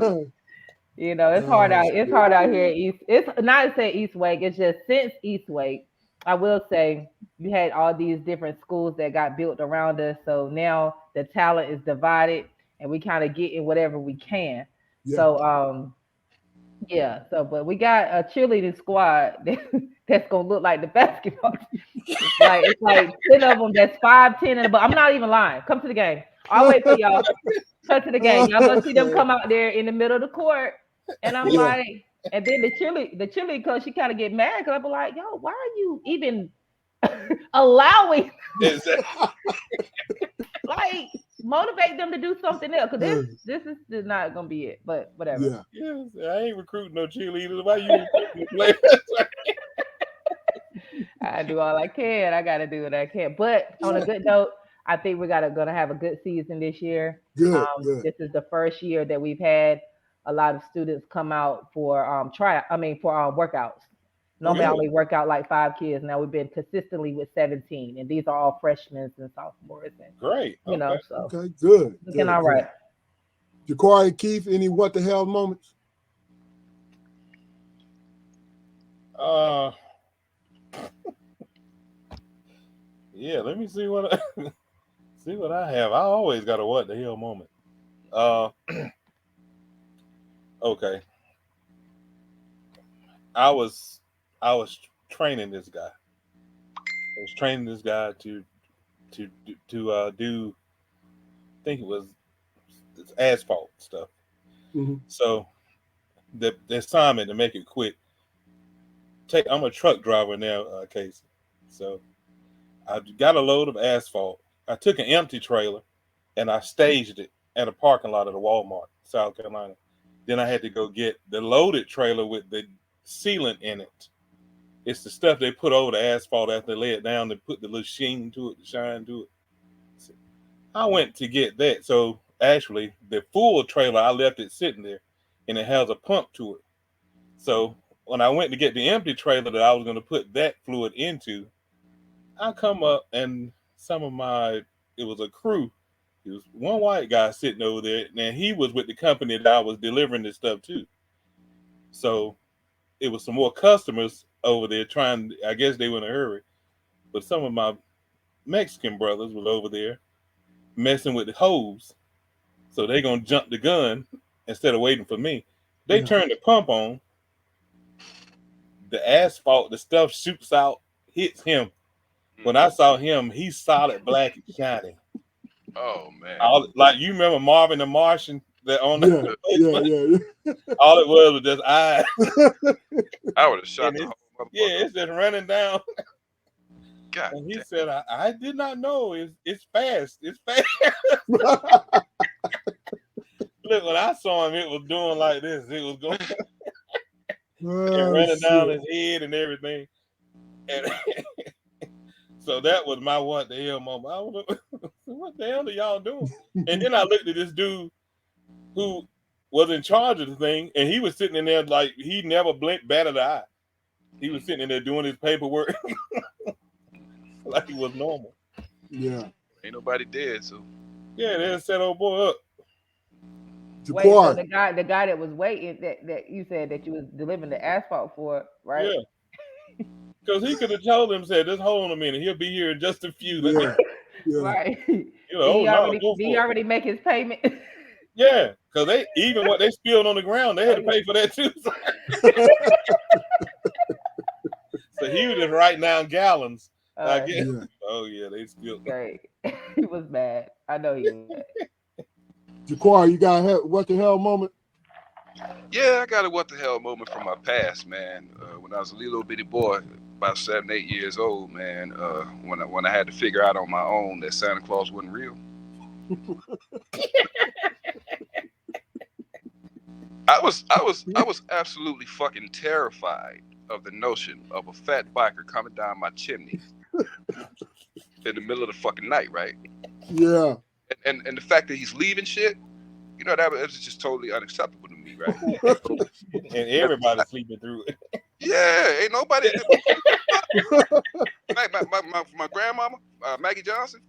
it's hard oh out. It's shit. hard out here. East. It's not to say East Wake. It's just since East Wake, I will say you had all these different schools that got built around us. So now the talent is divided, and we kind of get in whatever we can. Yeah. So yeah. So but we got a cheerleading squad that's gonna look like the basketball. It's like 10 of them. That's 5'10" and above. I'm not even lying. Come to the game. I'll wait for y'all. Come to the game. Y'all gonna see them come out there in the middle of the court, and I'm Yeah. like, and then the cheerleader coach, she kind of get mad because I be like, yo, why are you even allowing exactly. like motivate them to do something else? Because this is not gonna be it. But whatever. Yeah. Yes, I ain't recruiting no cheerleaders. Why you recruiting the players? I do all I can. I gotta do what I can. But on a good note, I think we're gonna have a good season this year. Good. Good. This is the first year that we've had a lot of students come out for workouts. Normally I Good. only work out like 5 kids. Now we've been consistently with 17, and these are all freshmen and sophomores, and Great. Okay. so Okay. Good. looking Good. all Good. right. Ja'Cory Keith, any what the hell moments? Uh, yeah. Let me see what see what I have. I always got a what the hell moment. Uh, okay. I was I was training this guy. I was training this guy to do. I think it was asphalt stuff. Mm-hmm. So the assignment to make it quick. I'm a truck driver now, Casey. So I got a load of asphalt. I took an empty trailer and I staged it at a parking lot of the Walmart, South Carolina. Then I had to go get the loaded trailer with the sealant in it. It's the stuff they put over the asphalt after they lay it down to put the little sheen to it, the shine to it. So I went to get that. So actually, the full trailer, I left it sitting there, and it has a pump to it. So when I went to get the empty trailer that I was going to put that fluid into, I come up and it was a crew. It was one white guy sitting over there, and he was with the company that I was delivering this stuff to. So it was some more customers over there trying, I guess they were in a hurry, but some of my Mexican brothers was over there messing with the hose. So they going to jump the gun instead of waiting for me. They turned the pump on. The asphalt, the stuff shoots out, hits him. When I saw him, he's solid black and shiny. Oh man! Like you remember Marvin the Martian that on the yeah. all it was just eyes. I would have shot the whole motherfucker. Yeah, it's just running down. God And he damn. said, I did not know. It's fast. It's fast. Look, when I saw him, it was doing like this. It was going and running down his head and everything. And so that was my what the hell moment. I was like, what the hell are y'all doing? And then I looked at this dude who was in charge of the thing, and he was sitting in there like he never batted an eye. He was sitting in there doing his paperwork like he was normal. Yeah. Ain't nobody dead, so. Yeah, they set old boy up. Wait, so the guy that was waiting that you said that you was delivering the asphalt for, right? Yeah. Because he could have told him, said, just hold on a minute, he'll be here in just a few. Right. He already make his payment? Yeah, because even what they spilled on the ground, they had to pay for that too. So he was just writing down gallons. I guess. Yeah. Oh yeah, they spilled. Great. He was mad. I know he was mad. Jaquar, you got a what the hell moment? Yeah, I got a what the hell moment from my past, man. When I was a little bitty boy, about 7, 8 years old, man. When I had to figure out on my own that Santa Claus wasn't real. I was absolutely fucking terrified of the notion of a fat biker coming down my chimney in the middle of the fucking night, right? Yeah. And the fact that he's leaving shit, you know, that was just totally unacceptable to me, right? And everybody's sleeping through it. Yeah, ain't nobody. my grandmama, Maggie Johnson,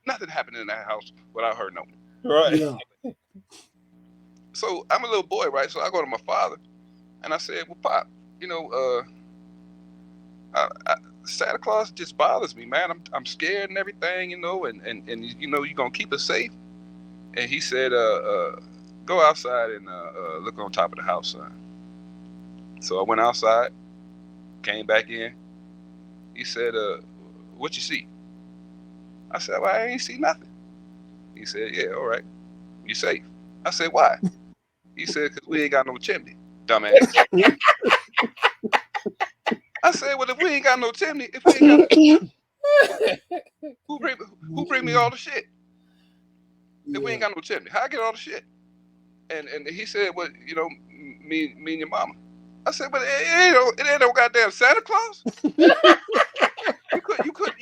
nothing happened in that house without her knowing. Right. Yeah. So I'm a little boy, right? So I go to my father, and I said, "Well, Pop, you know, Santa Claus just bothers me, man. I'm scared and everything, you know, and you know, you gonna keep us safe." And he said, "Go outside and look on top of the house, son." So I went outside, came back in. He said, "What you see?" I said, "Well, I ain't see nothing." He said, "Yeah, all right, you safe." I said, "Why?" He said, "Because we ain't got no chimney, dumbass." I said, "Well, if we ain't got no chimney, who bring me all the shit? If we ain't got no chimney, how I get all the shit?" And he said, "Well, you know, me and your mama." I said, "But it ain't no goddamn Santa Claus. You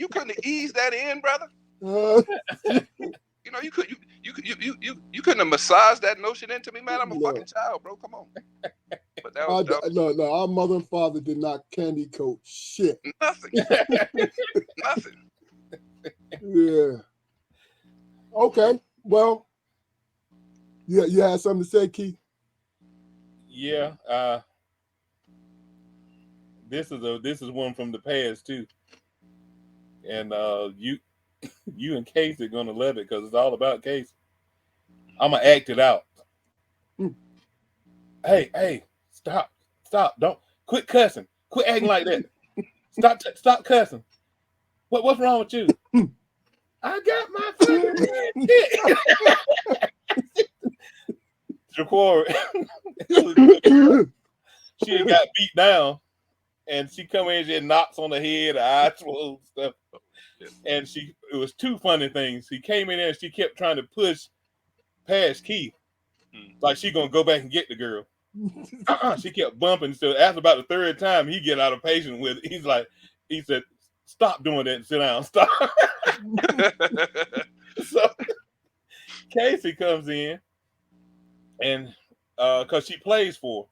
couldn't have eased that in, brother. You know, you couldn't have massaged that notion into me, man. I'm a fucking child, bro. Come on." But that was no. Our mother and father did not candy coat shit. Nothing. Nothing. Yeah. Okay. Well, you had something to say, Keith? Yeah. This is one from the past too, and you and Casey are gonna love it because it's all about Casey. I'm gonna act it out. Hey, stop! Don't quit cussing. Quit acting like that. Stop cussing. What's wrong with you? I got my fucking Jaquar, she had got beat down, and she come in, she had knocks on the head, her eyes swollen, stuff. And it was two funny things. She came in there and she kept trying to push past Keith, like she gonna go back and get the girl. She kept bumping. So after about the third time, he get out of patience with it. He said, "Stop doing that and sit down. Stop." So Casey comes in, and because she plays for,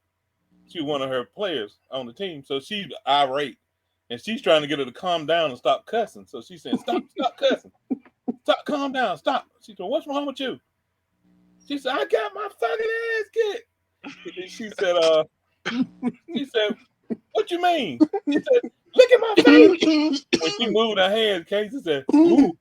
she's one of her players on the team, so she's irate, and she's trying to get her to calm down and stop cussing. So she said, "Stop cussing. Stop, calm down, stop." She said, "What's wrong with you?" She said, "I got my fucking ass kicked." She said, "What you mean?" She said, "Look at my face." When she moved her hands, Casey said, "Ooh."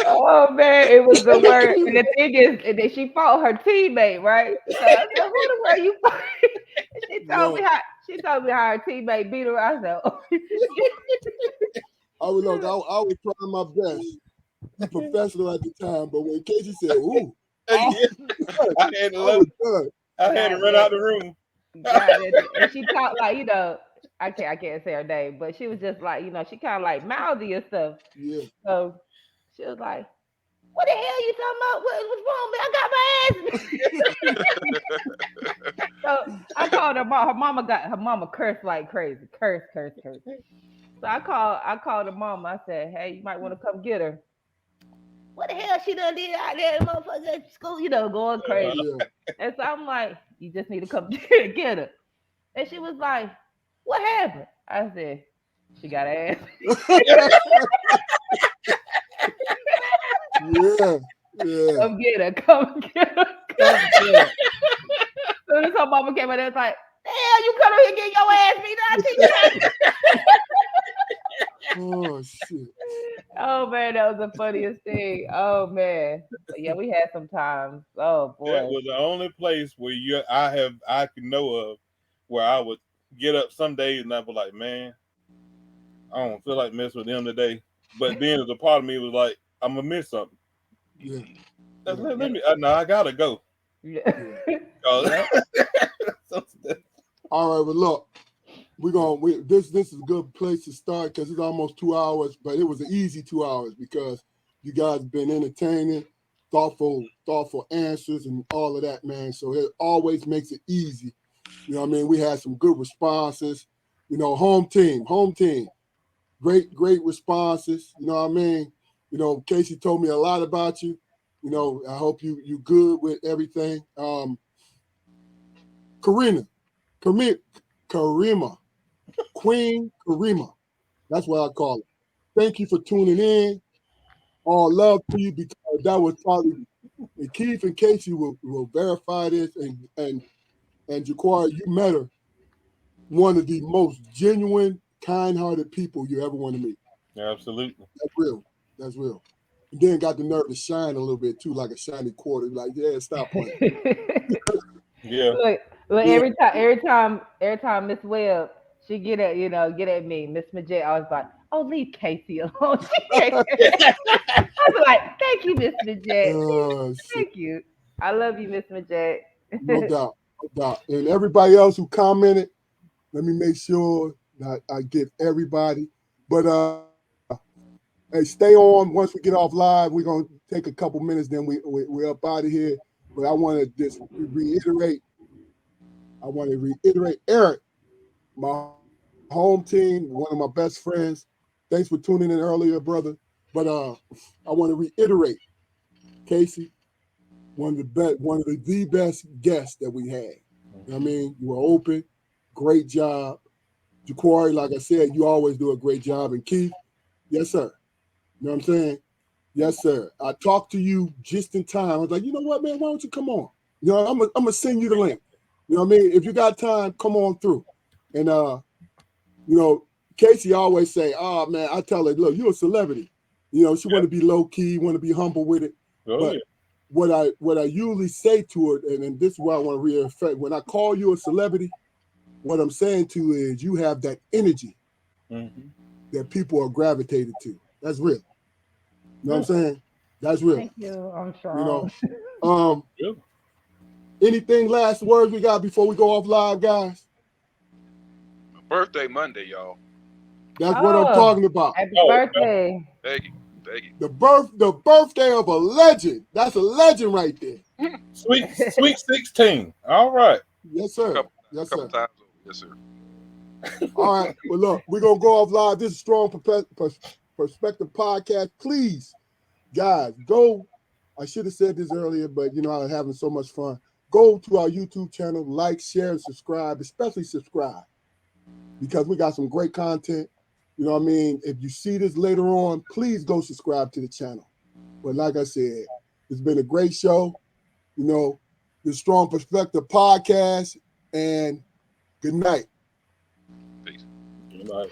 Oh man, it was the word. And the thing is that she fought her teammate, right? So I said, "Who the world you fight?" She told me how her teammate beat her. I said, "Oh." I was trying my best, be professional at the time, but when Casey said, "Ooh," I had to run out the room. God, and she talked like, I can't say her name, but she was just like, she kind of like mouthy and stuff. Yeah. So she was like, "What the hell you talking about? What's wrong, man? I got my ass." So I called her mom. Her mama cursed like crazy. Curse. So I called her mom. I said, "Hey, you might want to come get her." What the hell she done did out there, motherfucker at school, going crazy. Yeah. And so I'm like, "You just need to come get her." And she was like, "What happened?" I said, "She got ass." Yeah. Come get her. So soon as her mama came in there, it's like, "The hell you come here and get your ass beat? I teach you how." Oh shit. Oh man, that was the funniest thing. Oh man. But yeah, we had some times. Oh boy. That was the only place where I can know of where I would get up some days and I'd be like, "Man, I don't feel like messing with them today." But then there's a part of me was like, "I'm gonna miss something." Yeah. Let me. No, I gotta go. Yeah. All right, but look, this is a good place to start because it's almost 2 hours, but it was an easy 2 hours because you guys been entertaining, thoughtful answers and all of that, man. So it always makes it easy. You know what I mean? We had some good responses. Home team, great responses. You know what I mean? Casey told me a lot about you. I hope you good with everything. Karima, Queen Karima. That's what I call it. Thank you for tuning in. All love to you because that was probably, and Keith and Casey will verify this, and Jaquar, you met her, one of the most genuine, kind-hearted people you ever want to meet. Absolutely. That's real. And then got the nerve to shine a little bit too, like a shiny quarter. Like, yeah, stop playing. Yeah. Look, every time Miss Webb, she get at me, Miss Majette, I was like, "Oh, leave Casey alone." I was like, "Thank you, Miss Majette. Thank you. I love you, Miss Majette." No doubt. And everybody else who commented, let me make sure that I get everybody. But hey, stay on. Once we get off live, we're gonna take a couple minutes, then we're up out of here. But I want to just reiterate. Eric, my home team, one of my best friends. Thanks for tuning in earlier, brother. But I want to reiterate, Casey, one of the best guests that we had. You know what I mean? You were open, great job. Jaquari, like I said, you always do a great job. And Keith, yes, sir. You know what I'm saying? Yes, sir. I talked to you just in time. I was like, you know what, man? Why don't you come on? I'm gonna send you the link. You know what I mean? If you got time, come on through. And Casey always say, "Oh man," I tell her, "Look, you're a celebrity. She want to be low key, want to be humble with it." But what I usually say to her, and this is what I want to reaffirm: when I call you a celebrity, what I'm saying to you is you have that energy that people are gravitated to. That's real. You know what I'm saying? That's real. Thank you. I'm You strong. know. Yeah. Anything last words we got before we go off live, guys? My birthday Monday, y'all. That's what I'm Oh, talking about. happy Oh, birthday. Thank you. Thank you. The birthday of a legend. That's a legend right there. sweet 16. All right. Yes, sir. Couple, Yes, couple sir. times over. Yes, sir. All right. Well, look, we're gonna go off live. This is Strong Perspective Podcast. Please, guys, go. I should have said this earlier, but I was having so much fun. Go to our YouTube channel, like, share, and subscribe, especially subscribe, because we got some great content. You know what I mean? If you see this later on, please go subscribe to the channel. But like I said, it's been a great show. The Strong Perspective Podcast, and good night. Peace. Good night.